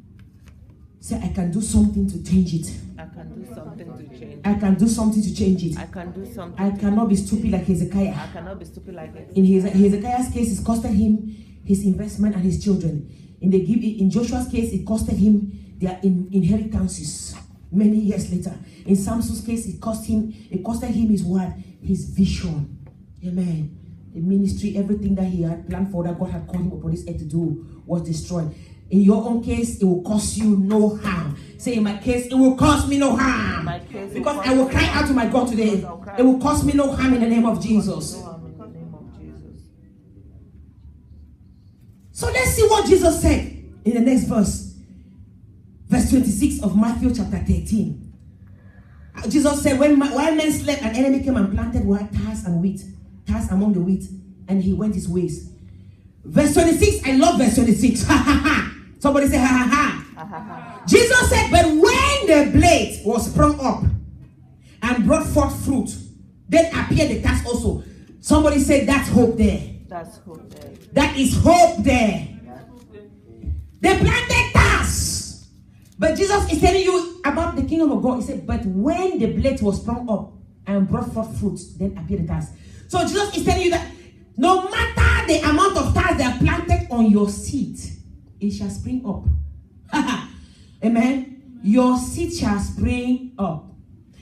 Speaker 1: Say, I can do something to change it.
Speaker 2: I can do something to change it.
Speaker 1: I can do something to change it.
Speaker 2: I can do something.
Speaker 1: I cannot be stupid like Hezekiah.
Speaker 2: I cannot be stupid like Hezekiah.
Speaker 1: In Hezekiah's case, it costed him his investment and his children. In Joshua's case, it costed him their inheritances many years later. In Samson's case, it costed him his word, his vision. Amen. The ministry, everything that he had planned for, that God had called him upon this earth to do, was destroyed. In your own case, it will cost you no harm. Say, in my case, it will cause me no harm. Because I will cry out to my God today. It will cause me no harm in the name of Jesus. So let's see what Jesus said in the next verse. Verse 26 of Matthew chapter 13. Jesus said, while men slept, an enemy came and planted tares and wheat. Tares among the wheat. And he went his ways. Verse 26. I love verse 26. Ha ha ha. Somebody say ha ha ha. Jesus said, but when the blade was sprung up and brought forth fruit, then appeared the tares also. Somebody said, that's hope there.
Speaker 2: That's hope there.
Speaker 1: That is hope there. They planted tares. But Jesus is telling you about the kingdom of God. He said, but when the blade was sprung up and brought forth fruit, then appeared the tares. So Jesus is telling you that no matter the amount of tares that are planted on your seed, it shall spring up. Amen. Your seed shall spring up.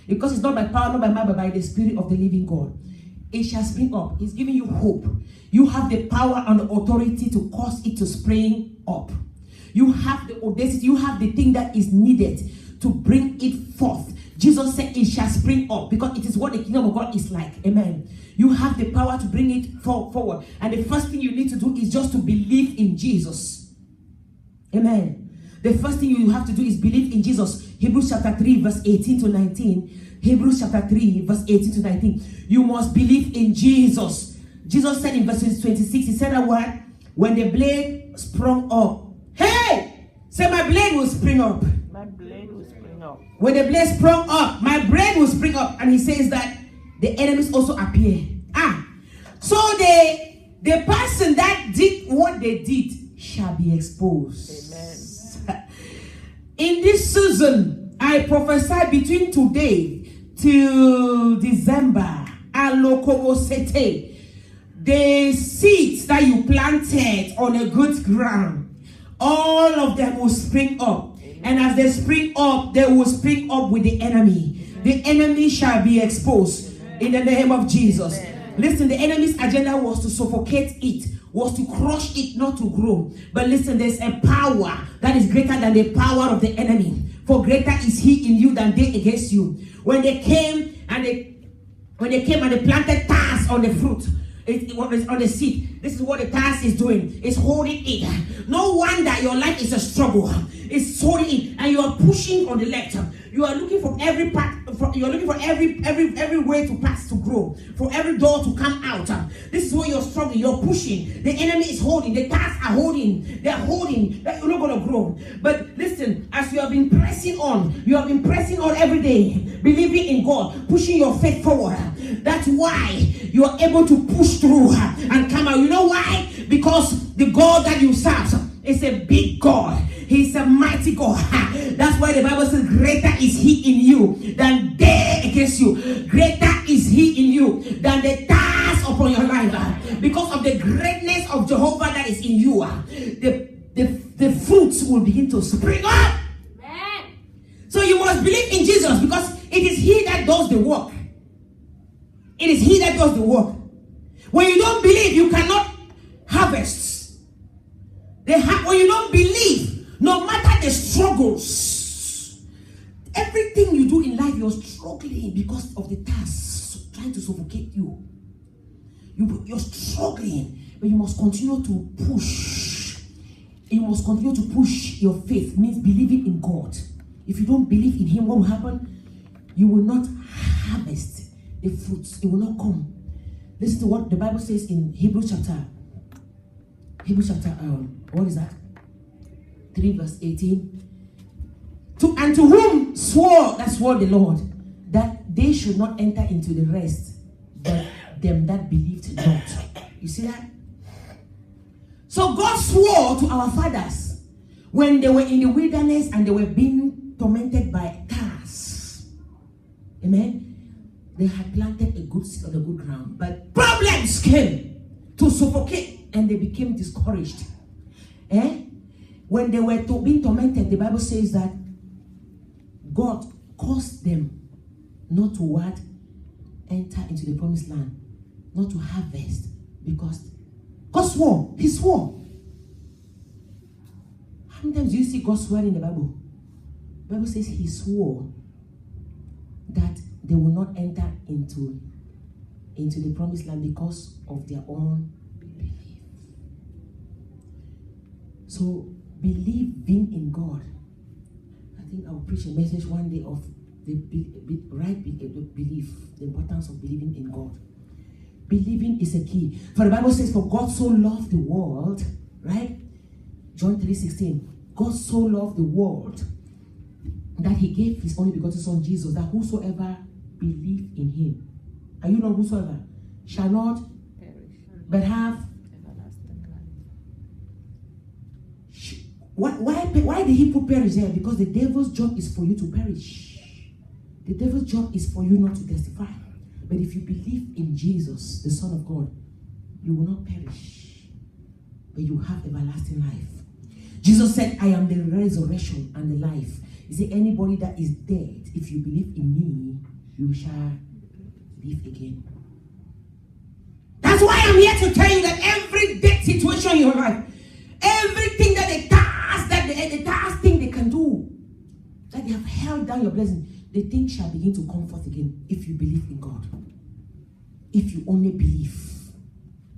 Speaker 1: Because it's not by power, not by might, but by the Spirit of the living God. It shall spring up. It's giving you hope. You have the power and the authority to cause it to spring up. You have the audacity. You have the thing that is needed to bring it forth. Jesus said it shall spring up because it is what the kingdom of God is like. Amen. You have the power to bring it forward. And the first thing you need to do is just to believe in Jesus. Amen. The first thing you have to do is believe in Jesus. Hebrews chapter 3 verse 18 to 19. Hebrews chapter 3 verse 18 to 19. You must believe in Jesus. Jesus said in verse 26, he said a word, when the blade sprung up. Hey! Say my blade will spring up.
Speaker 2: My blade will spring up.
Speaker 1: When the blade sprung up, my blade will spring up. And he says that the enemies also appear. So the person that did what they did shall be exposed.
Speaker 2: Amen.
Speaker 1: In this season, I prophesy between today till December, the seeds that you planted on a good ground, all of them will spring up. Amen. And as they spring up, they will spring up with the enemy. Amen. The enemy shall be exposed. Amen. In the name of Jesus. Amen. Listen, the enemy's agenda was to suffocate it, was to crush it, not to grow. But listen, there's a power that is greater than the power of the enemy. For greater is he in you than they against you. When they came and they planted tares on the fruit, it was on the seed. This is what the task is doing. It's holding it. No wonder your life is a struggle. It's holding it, and you are pushing on the left. You are looking for every part. You're looking for every way to pass to grow, for every door to come out. This is where you're struggling. You're pushing. The enemy is holding. The tasks are holding. They're holding. That you're not going to grow. But listen, as you have been pressing on, you have been pressing on every day, believing in God, pushing your faith forward. That's why you are able to push through and come out. You know why? Because the God that you serve is a big God. He's a mighty God. That's why the Bible says, greater is he in you than they against you. Greater is he in you than the task upon your life. Because of the greatness of Jehovah that is in you, the fruits will begin to spring up. Amen. So you must believe in Jesus, because it is he that does the work. It is he that does the work. When you don't believe, you cannot harvest. When you don't believe, no matter the struggles, everything you do in life, you're struggling because of the tasks trying to suffocate you. You're struggling, but you must continue to push. You must continue to push your faith. Means believing in God. If you don't believe in him, what will happen? You will not harvest the fruits. It will not come. Listen to what the Bible says in Hebrews chapter, what is that? 3 verse 18. And to whom swore the Lord, that they should not enter into the rest, but them that believed not. You see that? So God swore to our fathers when they were in the wilderness and they were being tormented by tares. Amen. They had planted a good seed on the good ground, but problems came to suffocate, and they became discouraged. When they were being tormented, the Bible says that God caused them not to enter into the promised land, not to harvest, because God swore. He swore. How many times do you see God swear in the Bible? The Bible says he swore that they will not enter into the promised land because of their own belief. So believing in God. I think I'll preach a message one day of the belief, the importance of believing in God. Believing is a key. For the Bible says, for God so loved the world, right? John 3:16. God so loved the world that he gave his only begotten son Jesus, that whosoever believe in him, are you not whosoever, shall not
Speaker 2: Perish.
Speaker 1: but have.
Speaker 2: Everlasting life.
Speaker 1: Why did he put perish there? Because the devil's job is for you to perish. The devil's job is for you not to testify. But if you believe in Jesus, the Son of God, you will not perish, but you have everlasting life. Jesus said, I am the resurrection and the life. He said, anybody that is dead, if you believe in me, you shall live again. That's why I'm here to tell you that every dead situation in your life, everything that the task thing they can do, that they have held down your blessing, the thing shall begin to come forth again if you believe in God. If you only believe.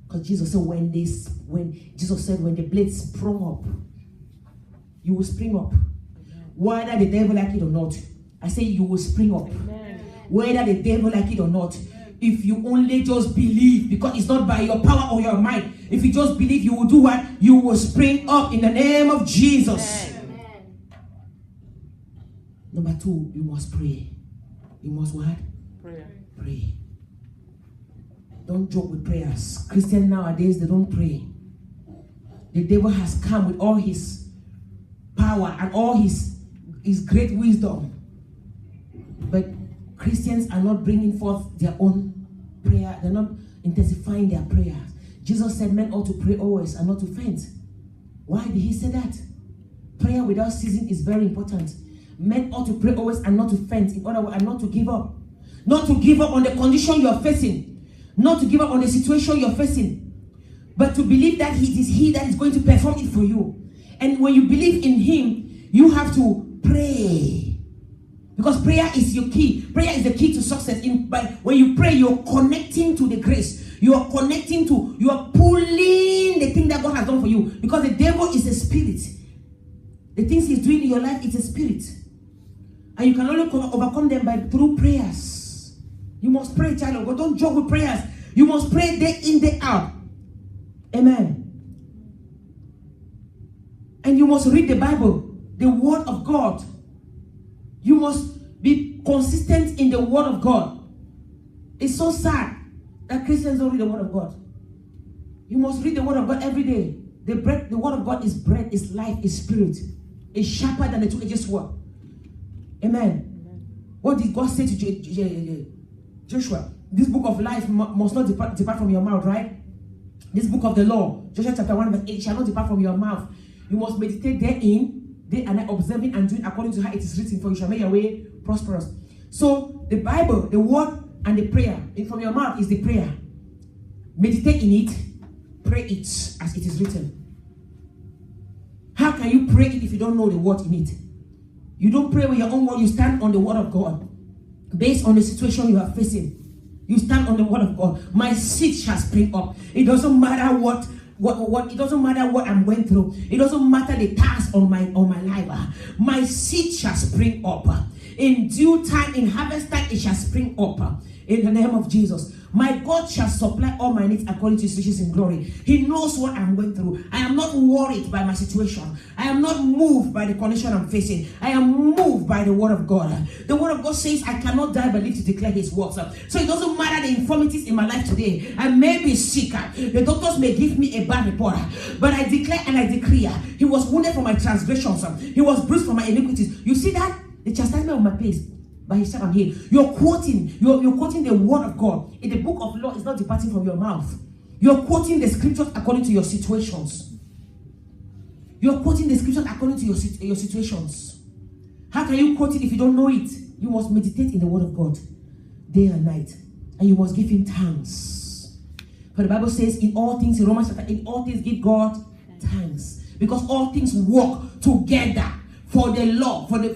Speaker 1: Because Jesus said when the blades sprung up, you will spring up. Whether the devil like it or not. I say you will spring up.
Speaker 2: Amen.
Speaker 1: Whether the devil like it or not. If you only just believe, because it's not by your power or your mind. If you just believe, you will do what? You will spring up in the name of Jesus.
Speaker 2: Amen.
Speaker 1: Number 2, you must pray. You must what?
Speaker 2: Prayer.
Speaker 1: Pray. Don't joke with prayers. Christians nowadays, they don't pray. The devil has come with all his power and all his great wisdom. But Christians are not bringing forth their own prayer. They're not intensifying their prayers. Jesus said men ought to pray always and not to faint. Why did he say that? Prayer without ceasing is very important. Men ought to pray always and not to faint. In other words, and not to give up. Not to give up on the condition you are facing. Not to give up on the situation you're facing. But to believe that it is he that is going to perform it for you. And when you believe in him, you have to pray. Because prayer is your key. Prayer is the key to success. When you pray, you're connecting to the grace. You are pulling the thing that God has done for you. Because the devil is a spirit. The things he's doing in your life, it's a spirit. And you can only overcome them through prayers. You must pray, child of God. Don't joke with prayers. You must pray day in, day out. Amen. And you must read the Bible, the word of God. You must be consistent in the word of God. It's so sad that Christians don't read the word of God. You must read the word of God every day. The word of God is bread, is life, is spirit. It's sharper than the two-edged sword. Amen. What did God say to Joshua? This book of life must not depart from your mouth, right? This book of the law, Joshua chapter 1 verse 8, shall not depart from your mouth. You must meditate therein, day and night, observing and doing according to how it is written, for you shall make your way prosperous. So the Bible, the word and the prayer, from your mouth is the prayer. Meditate in it, pray it as it is written. How can you pray it if you don't know the word in it? You don't pray with your own word, you stand on the word of God. Based on the situation you are facing, you stand on the word of God. My seed shall spring up. It doesn't matter what it doesn't matter what I'm going through. It doesn't matter the task on my life. My seed shall spring up. In due time, in harvest time, it shall spring up. In the name of Jesus. My God shall supply all my needs according to his riches in glory. He knows what I'm going through. I am not worried by my situation. I am not moved by the condition I'm facing. I am moved by the word of God. The word of God says I cannot die but live to declare his works. So it doesn't matter the infirmities in my life today. I may be sick. The doctors may give me a bad report. But I declare and I decree. He was wounded for my transgressions. He was bruised for my iniquities. You see that? The chastisement of my peace. By his time I'm here. You're quoting the word of God. In the book of law, it's not departing from your mouth. You're quoting the scriptures according to your situations. You're quoting the scriptures according to your situations. How can you quote it if you don't know it? You must meditate in the word of God day and night. And you must give him thanks. For the Bible says in all things, in Romans chapter 8, in all things give God thanks. Because all things work together for the love, for the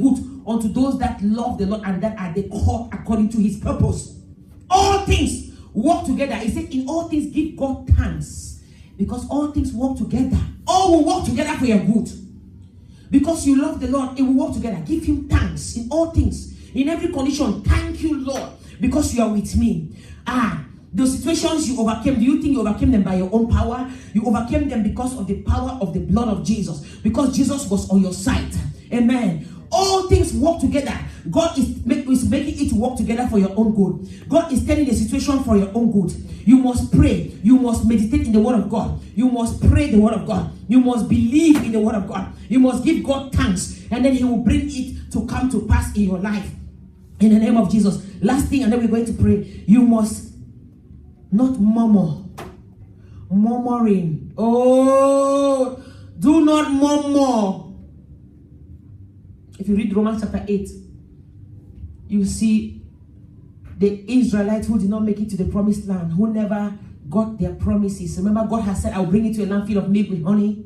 Speaker 1: good unto those that love the Lord and that are the called according to his purpose. All things work together. He said, in all things give God thanks, because all things work together. All will work together for your good. Because you love the Lord, it will work together. Give him thanks in all things, in every condition. Thank you, Lord, because you are with me. Those situations you overcame, do you think you overcame them by your own power? You overcame them because of the power of the blood of Jesus, because Jesus was on your side. Amen. All things work together. God is making it work together for your own good. God is turning the situation for your own good. You must pray. You must meditate in the word of God. You must pray the word of God. You must believe in the word of God. You must give God thanks, and then he will bring it to come to pass in your life. In the name of Jesus. Last thing, and then we're going to pray. You must not murmur. Murmuring. Oh, do not murmur. If you read Romans chapter 8, you see the Israelites who did not make it to the promised land, who never got their promises. Remember, God has said, I'll bring you to a land filled of milk with honey.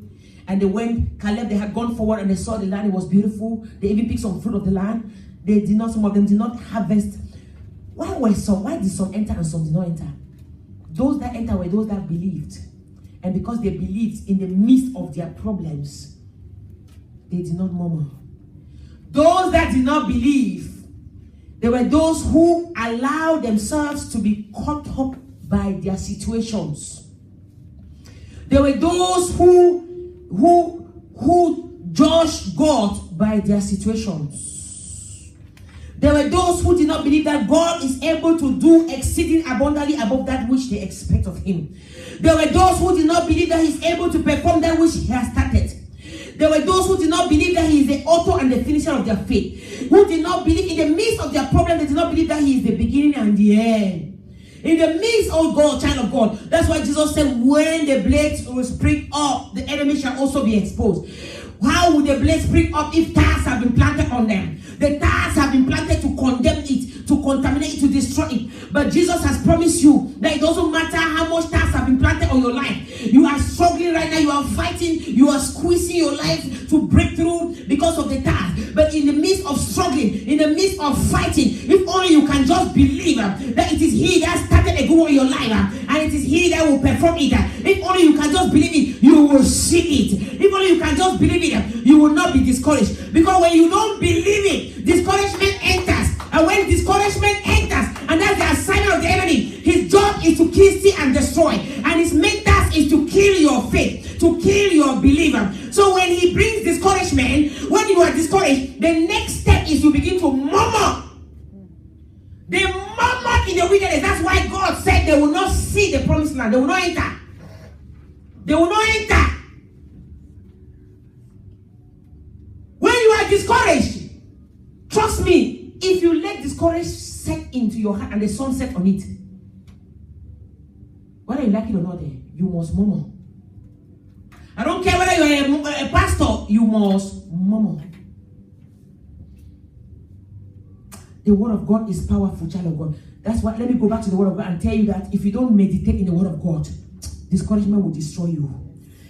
Speaker 1: And they went, Caleb, they had gone forward and they saw the land, it was beautiful. They even picked some fruit of the land. They did not, some of them did not harvest. Why did some enter and some did not enter? Those that entered were those that believed. And because they believed in the midst of their problems, they did not murmur. Those that did not believe, they were those who allowed themselves to be caught up by their situations. They were those who judged God by their situations. There were those who did not believe that God is able to do exceeding abundantly above that which they expect of him. There were those who did not believe that he's able to perform that which he has started. There were those who did not believe that he is the author and the finisher of their faith. Who did not believe in the midst of their problem, they did not believe that he is the beginning and the end. In the midst of God, child of God. That's why Jesus said, when the blades will spring up, the enemy shall also be exposed. How would the blades spring up if tares have been planted on them? The tares have been planted to condemn it, to contaminate it, to destroy it. But Jesus has promised you that it doesn't matter how much tares have been planted on your life. You are struggling right now, you are fighting, you are squeezing your life to break through because of the tares. But in the midst of struggling, in the midst of fighting, if only you can just believe that it is he that started a good work in your life and it is he that will perform it. If only you can just believe it, you will see it. If only you can just believe it, you will not be discouraged. Because when you don't believe it, discouragement enters. And when discouragement enters, and that's the assignment of the enemy, his job is to kill, steal, and destroy. And his main task is to kill your faith, to kill your believer. So when he brings discouragement, when you are discouraged, the next step is you begin to murmur. They murmured in the wilderness. That's why God said they will not see the promised land. They will not enter. They will not enter. When you are discouraged, trust me, if you let discouragement set into your heart and the sun set on it, whether you like it or not, you must murmur. I don't care whether you are a pastor, you must murmur. The word of God is powerful, child of God. That's why, let me go back to the word of God and tell you that if you don't meditate in the word of God, discouragement will destroy you.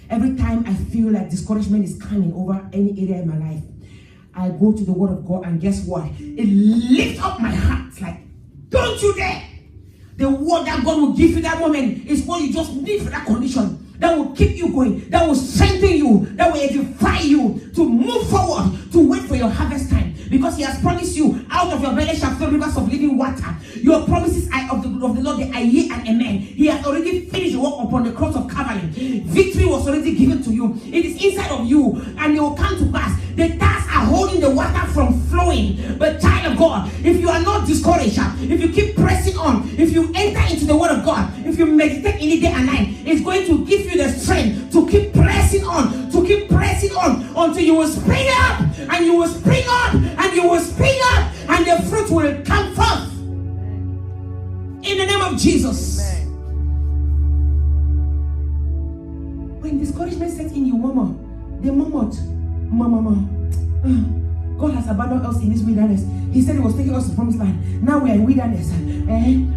Speaker 1: Every time I feel like discouragement is coming over any area in my life, I go to the word of God, and guess what? It lifts up my heart. It's like, don't you dare. The word that God will give you that moment is what you just need for that condition. That will keep you going. That will strengthen you. That will edify you to move forward, to wait for your harvest time. Because he has promised you, out of your belly shall flow rivers of living water. Your promises are of the Lord, they are yea and amen. He has already finished the work upon the cross of Calvary. Victory was already given to you. It is inside of you, and it will come to pass. The tares are holding the water from flowing. But child of God, if you are not discouraged, if you keep pressing on, if you enter into the word of God, if you meditate in it day and night, it's going to give you the strength to keep pressing on, until you will spring up, and you will spring up, and you will spring up, and the fruit will come forth. In the name of Jesus. When discouragement sets in, you murmur. They murmured, murmur. God has abandoned us in this wilderness. He said he was taking us to the promised land. Now we are in wilderness.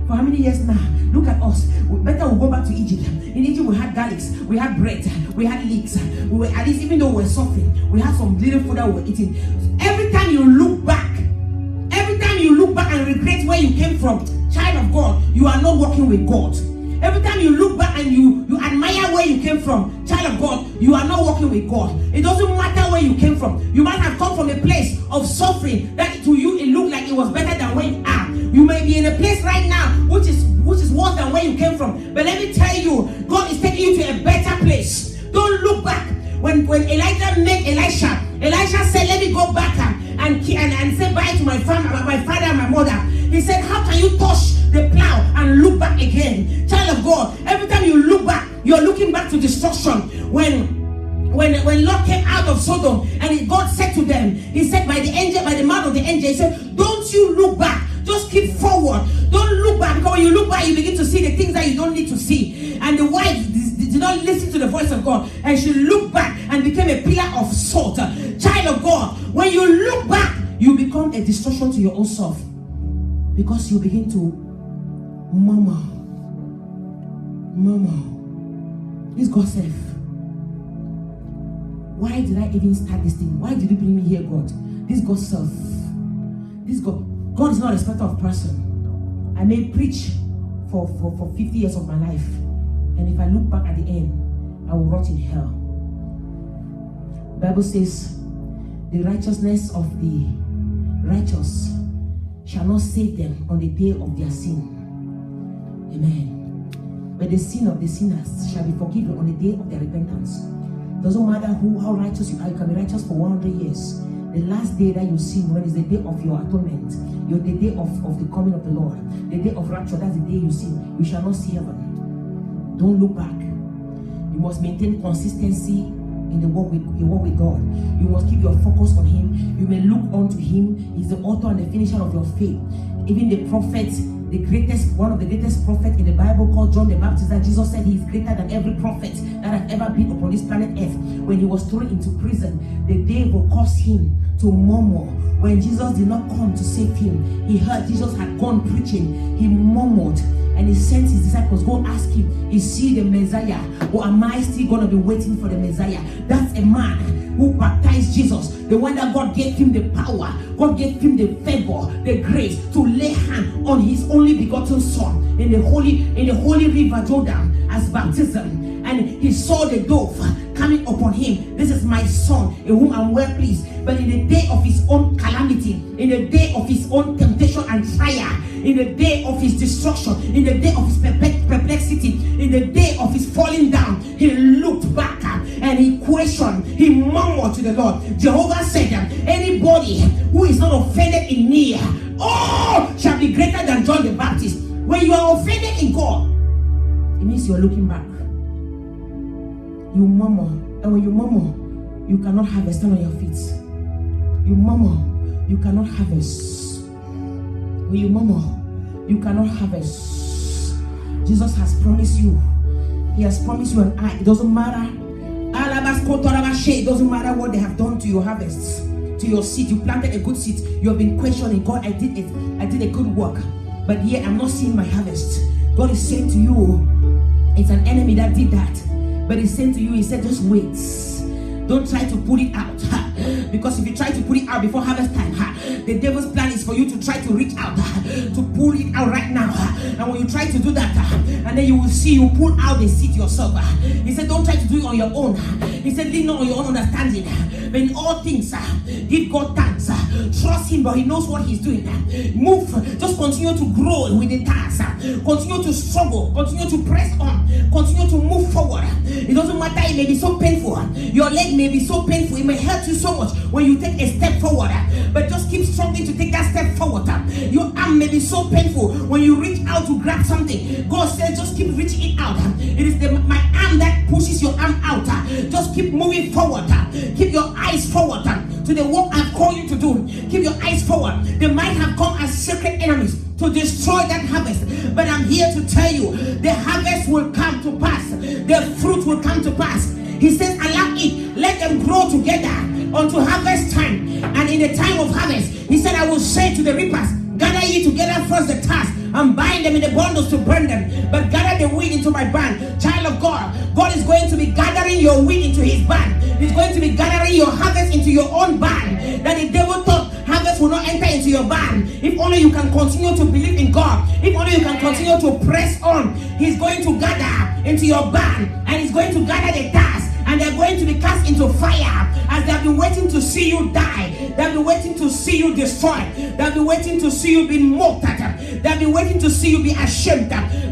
Speaker 1: For how many years now? Look at us. Better we'll go back to Egypt. In Egypt we had garlics, we had bread, we had leeks. We were, at least even though we were suffering, we had some little food that we were eating. Every time you look back and regret where you came from, child of God, you are not walking with God. Every time you look back and you admire where you came from, child of God, you are not walking with God. It doesn't matter where you came from. You might have come from a place of suffering that to you it looked like it was better than where you are. You may be in a place right now which is worse than where you came from. But let me tell you, God is taking you to a better place. Don't look back. When Elijah met Elisha said, "Let me go back and say bye to my father and my mother." He said, "How can you touch the plow and look back again?" Child of God, every time you look back, you're looking back to destruction. When Lot came out of Sodom and God said to them, he said by the mouth of the angel, he said, "Don't you look back, just keep forward. Don't look back, because when you look back, you begin to see the things that you don't need to see." And the wife did not listen to the voice of God, and she looked back and became a pillar of salt. Child of God, when you look back, you become a destruction to your own self, because you begin to murmur. This God self. Why did I even start this thing? Why did you bring me here, God? This God self. This God is not a respecter of person. I may preach for 50 years of my life, and if I look back at the end, I will rot in hell. The Bible says, "The righteousness of the righteous shall not save them on the day of their sin." Amen. But the sin of the sinners shall be forgiven on the day of their repentance. Doesn't matter how righteous you are. You can be righteous for 100 years. The last day that you sin, when is the day of your atonement, the day of the coming of the Lord, the day of rapture, that's the day you sin. You shall not see heaven. Don't look back. You must maintain consistency in the walk with God. You must keep your focus on Him. You may look unto Him. He's the author and the finisher of your faith. Even the prophets, one of the greatest prophets in the Bible, called John the Baptist, that Jesus said he is greater than every prophet that has ever been upon this planet Earth. When he was thrown into prison, the devil caused him to murmur. When Jesus did not come to save him, he heard Jesus had gone preaching. He murmured, and he sent his disciples, "Go ask him, is he the Messiah, or am I still going to be waiting for the Messiah?" That's a man who baptized Jesus, the one that God gave him the power, God gave him the favor, the grace to lay hand on his only begotten son in the holy river Jordan as baptism. And he saw the dove coming upon him. "This is my son, in whom I'm well pleased." But in the day of his own calamity, in the day of his own temptation and trial, in the day of his destruction, in the day of his perplexity, in the day of his falling down, he looked back and he questioned, he murmured to the Lord. Jehovah said, "Anybody who is not offended in me, shall be greater than John the Baptist." When you are offended in God, it means you are looking back. You murmur, and when you murmur, you cannot harvest. Stand on your feet. You murmur, you cannot harvest. When you murmur, you cannot harvest. Jesus has promised you. He has promised you and I. It doesn't matter. It doesn't matter what they have done to your harvest, to your seed. You planted a good seed. You have been questioning, "God, I did it. I did a good work, but yet I'm not seeing my harvest." God is saying to you, it's an enemy that did that. But he's saying to you, he said, just wait. Don't try to put it out. Because if you try to put it out before harvest time, the devil's plan is for you to try to reach out, to pull it out right now. And when you try to do that, and then you will see you pull out the seed yourself. He said, don't try to do it on your own. He said, lean not on your own understanding. But in all things, give God thanks. Trust him, but he knows what he's doing. Move. Just continue to grow with the task. Continue to struggle. Continue to press on. Continue to move forward. It doesn't matter. It may be so painful. Your leg may be so painful. It may hurt you so much when you take a step forward. But just keep struggling to take that step forward. Your arm may be so painful when you reach out to grab something. God says, just keep reaching it out. It is my arm that pushes your arm out. Just keep moving forward. Keep your eyes forward to the work I've called you to do. Keep your eyes forward. They might have come as secret enemies to destroy that harvest, but I'm here to tell you, the harvest will come to pass. The fruit will come to pass. He says, allow it, let them grow together unto harvest time. And in the time of harvest, he said, I will say to the reapers, gather ye together first the task, and bind them in the bundles to burn them, but gather the wheat into my barn. Child of God, God is going to be gathering your wheat into his barn. He's going to be gathering your harvest into your own barn. That the devil thought harvest will not enter into your barn. If only you can continue to believe in God, if only you can continue to press on, he's going to gather into your barn, and he's going to gather the dust, and they're going to be cast into fire. As they've been waiting to see you die, they've been waiting to see you destroyed, they've been waiting to see you be mocked at, they've been waiting to see you be ashamed.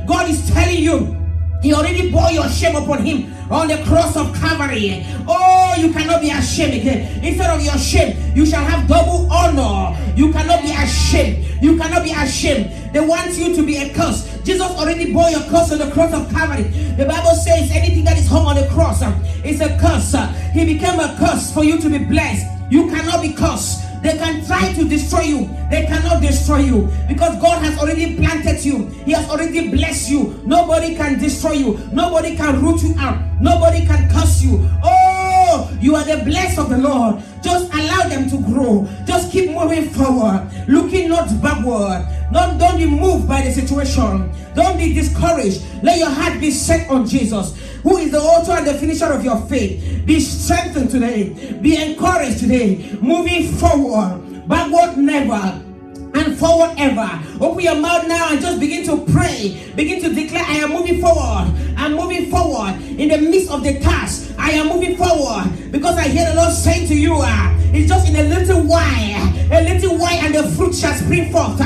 Speaker 1: God is telling you, he already bore your shame upon him on the cross of Calvary. Oh, you cannot be ashamed again. Instead of your shame, you shall have double honor. You cannot be ashamed. You cannot be ashamed. They want you to be a curse. Jesus already bore your curse on the cross of Calvary. The Bible says anything that is hung on the cross is a curse. He became a curse for you to be blessed. You cannot be cursed. They can try to destroy you. They cannot destroy you because God has already planted you. He has already blessed you. Nobody can destroy you. Nobody can root you out. Nobody can curse you. Oh, you are the blessed of the Lord. Just allow them to grow. Just keep moving forward, looking not backward. Don't be moved by the situation. Don't be discouraged. Let your heart be set on Jesus, who is the author and the finisher of your faith. Be strengthened today. Be encouraged today. Moving forward, backward never, and forward ever. Open your mouth now and just begin to pray. Begin to declare, I am moving forward. I'm moving forward in the midst of the task. I am moving forward because I hear the Lord saying to you, it's just in a little while, and the fruit shall spring forth.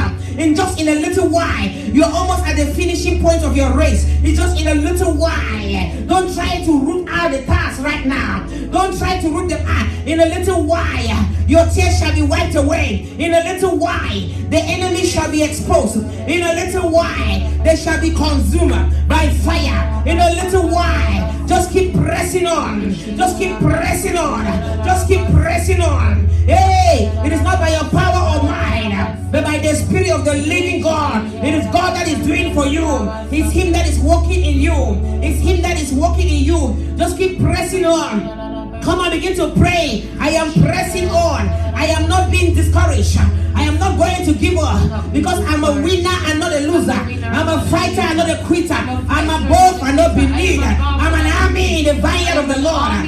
Speaker 1: Just in a little while, you're almost at the finishing point of your race. It's just in a little while. Don't try to root out the task right now. Don't try to root them out. In a little while, your tears shall be wiped away. In a little while, the enemy shall be exposed. In a little while, they shall be consumed by fire. In a little while, just keep pressing on. Just keep pressing on. Just keep pressing on. Hey, it is not by your power or mind, but by the Spirit of the living God. It is God that is doing for you. It's Him that is working in you. It's Him that is working in you. Just keep pressing on. Come on, begin to pray. I am pressing on. I am not being discouraged. I am not going to give up because I'm a winner and not a loser. I'm a fighter and not a quitter. I'm above and not beneath. I'm an army in the vineyard of the Lord.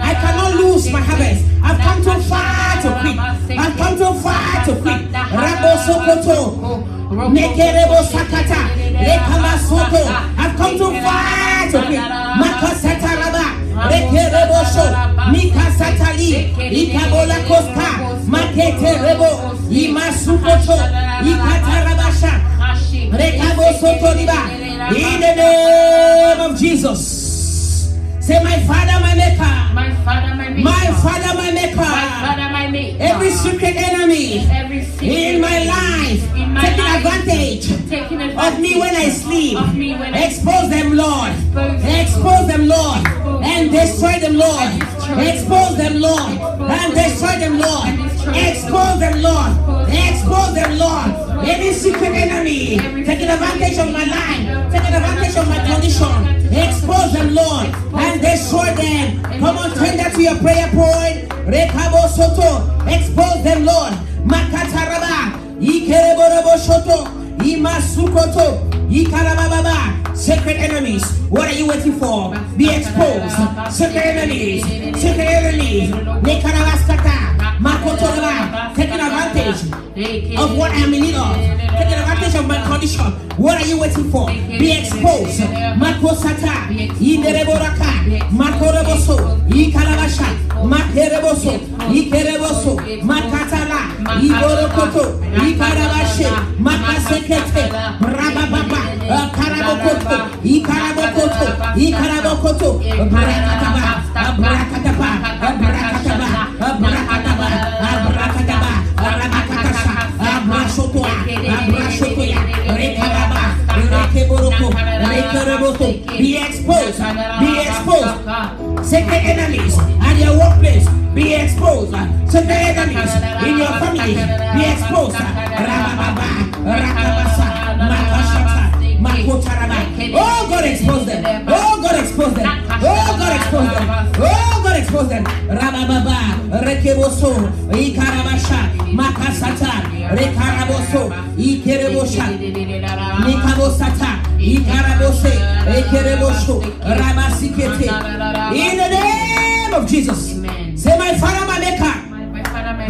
Speaker 1: I cannot lose my harvest. I've come too far to quit. I've come too far to quit. Rabo Sokoto. Nekerebo Sakata. Lekama Soto. I've come too far to quit. Makasata Raba. Rekerebo Sho. Mika Satali. Ikabola Koska. Makete Rebo. Imasukoto. Ikatarabasha. Rekabo Soto Riba. In the name of Jesus. Say, my Father, my Maker.
Speaker 2: My Father, my Maker.
Speaker 1: My Father, my Maker.
Speaker 2: My Father, my Maker.
Speaker 1: Every secret enemy in my life taking advantage of me when I sleep. Expose them, Lord. Expose them, Lord. And destroy them, Lord. Expose them, Lord. And destroy them, Lord. Expose them, Lord. Expose them, Lord. Any secret enemy taking advantage of my life, taking advantage of my condition. Expose them, Lord, and destroy them. Come on, turn that to your prayer point. Rekabo Soto. Expose them, Lord. Makataraba. Ikereborabo Soto. Imasukoto. Ikarababa. Sacred enemies. What are you waiting for? Be exposed. Sacred enemies. Sacred enemies. Nekarabaskata. Makotoraba. Taking advantage of what I am in need of. Taking advantage of my condition. What are you waiting for? Be exposed. Makosata. Inereboraka. Makoreboso. Ikalabasha. Makereboso. Ikereboso. Makatala. Iborokoto. Ikarabashe. Makasekete. Rabababa. Karabokoto. Ikarabokoto. Ikarabokoto. Brakataba. Brakataba. Brakataba. Brakataba. Brakataba. Rabakatasha. Abrashotoa. Abrashotoya. Rekaraba. Rekeboroko. Rekereboto. Be exposed. Be exposed. Secret enemies at your workplace. Be exposed. Secret enemies in your family. Be exposed. Rabababa. Rakabasa. Makashata. Makotaraba. Oh, God expose them. Oh, God expose them. Oh, God expose them. Oh, God expose them. Rabababa. Rekeboso, Ikarabasha, Makasata, Rekaraboso, Ikerebosha, Nikabosata, Ikarabose, Ekerebosho, Rabasikete. In the name of Jesus.
Speaker 2: Amen.
Speaker 1: Say, my Father, my Maker.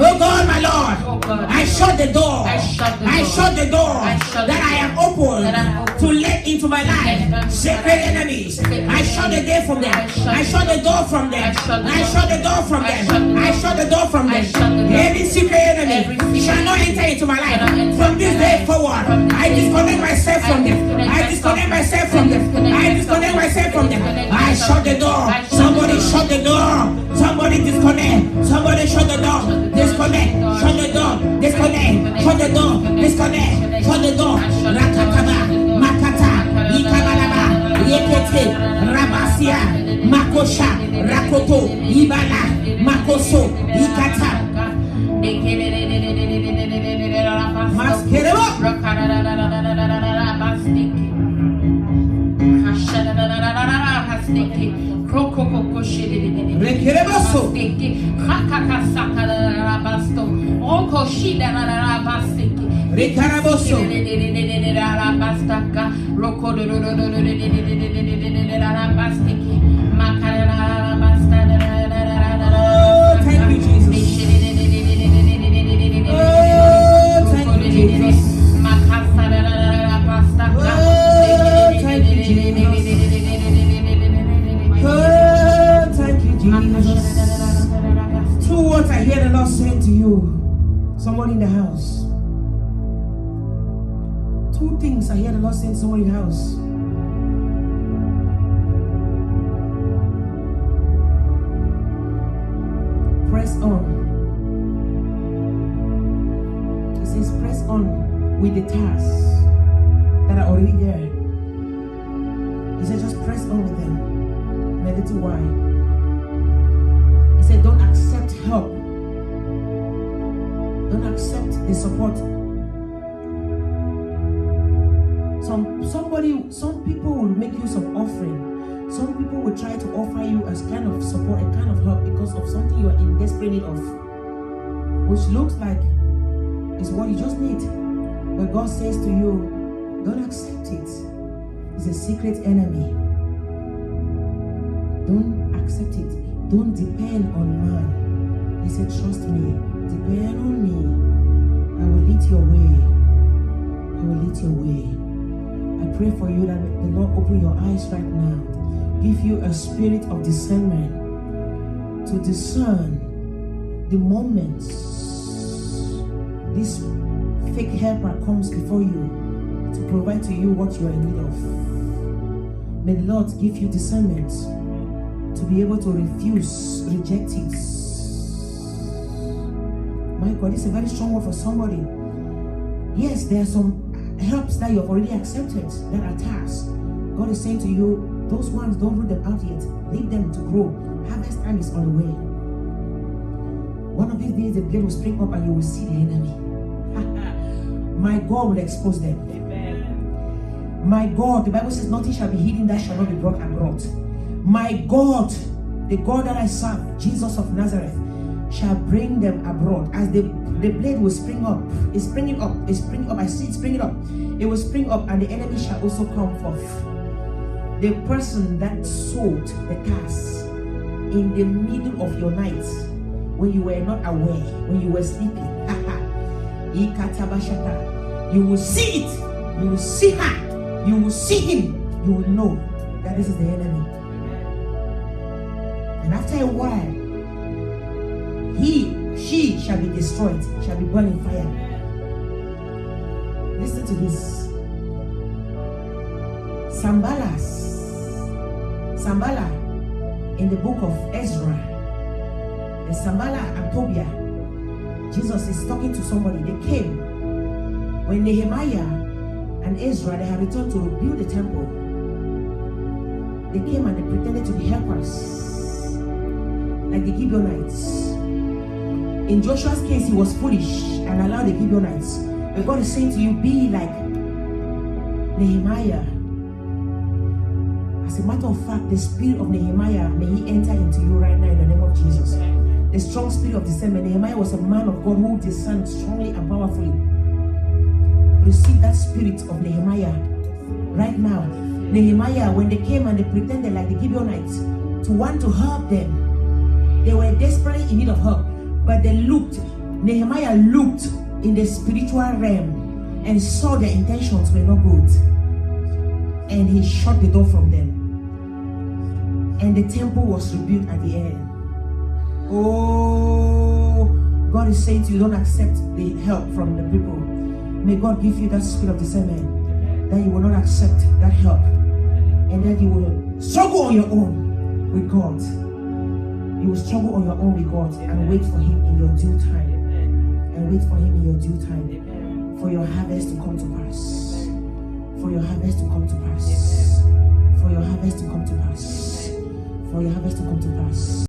Speaker 1: Oh God, my Lord, I shut the door. I shut the door that I am open to let into my life secret enemies. I shut the door from them. I shut the door from them. I shut the door from them. I shut the door from them. Any secret enemy shall not enter into my life. From this day forward, I disconnect myself from them. I disconnect myself from them. I disconnect myself from them. I shut the door. Somebody shut the door. Somebody disconnect. Somebody shut the door. Disconnect. Shut the door. Disconnect. Shut the door. Disconnect. Shut the door. Rakataba. Makata. Ikabalaba. Yekete. Rabasia. Makosha. Rakoto. Ibala. Makoso. Ikata. Maskerebo. Rekerebaso. Rekaraboso. Thank you, Jesus. Thank you, Jesus. Thank you, Jesus. Two words I hear the Lord saying to you. Somebody in the house. Two things I hear the Lord saying to somebody in the house. Press on. He says press on with the tasks that are already there. He said just press on with them in a little while. He said don't accept help. Don't accept the support. Some people will make use of offering. Some people will try to offer you as kind of support and kind of help because of something you are in desperate need of, which looks like is what you just need. But God says to you, don't accept it. It's a secret enemy. Don't accept it. Don't depend on man. He said, trust me. Depend on me. I will lead your way. I will lead your way. I pray for you that the Lord open your eyes right now. Give you a spirit of discernment to discern the moments this fake helper comes before you to provide to you what you are in need of. May the Lord give you discernment to be able to reject it. My God, this is a very strong word for somebody. Yes, there are some helps that you have already accepted that are tasks. God is saying to you, those ones, don't root them out yet. Leave them to grow. Harvest time is on the way. One of these days, the blade will spring up and you will see the enemy. My God will expose them. Amen. My God, the Bible says, nothing shall be hidden that shall not be brought abroad. My God, the God that I serve, Jesus of Nazareth, shall bring them abroad. As the blade will spring up, it's springing up, it's springing up. I see it springing up. It will spring up, and the enemy shall also come forth. The person that sowed the task in the middle of your night, when you were not aware, when you were sleeping, you will see it, you will see her, you will see him, you will know that this is the enemy. And after a while, she shall be destroyed, shall be burned in fire. Listen to this. Sambala in the book of Ezra, the Sambala and Tobiah, Jesus is talking to somebody. They came when Nehemiah and Ezra, they had returned to rebuild the temple. They came and they pretended to be helpers, like the Gibeonites. In Joshua's case, he was foolish and allowed the Gibeonites. But God is saying to you, be like Nehemiah. As a matter of fact, the spirit of Nehemiah, may he enter into you right now in the name of Jesus. The a strong spirit of discernment. Nehemiah was a man of God who discerned strongly and powerfully. Receive that spirit of Nehemiah right now. Nehemiah, when they came and they pretended like the Gibeonites to want to help them, they were desperately in need of help. But they looked, Nehemiah looked in the spiritual realm and saw their intentions were not good. And he shut the door from them. And the temple was rebuilt at the end. Oh, God is saying to you, don't accept the help from the people. May God give you that spirit of discernment, that you will not accept that help, and that you will struggle on your own with God. You will struggle on your own with God and wait for Him in your due time. And wait for Him in your due time. For your harvest to come to pass. For your harvest to come to pass. For your harvest to come to pass. For your harvest to come to pass.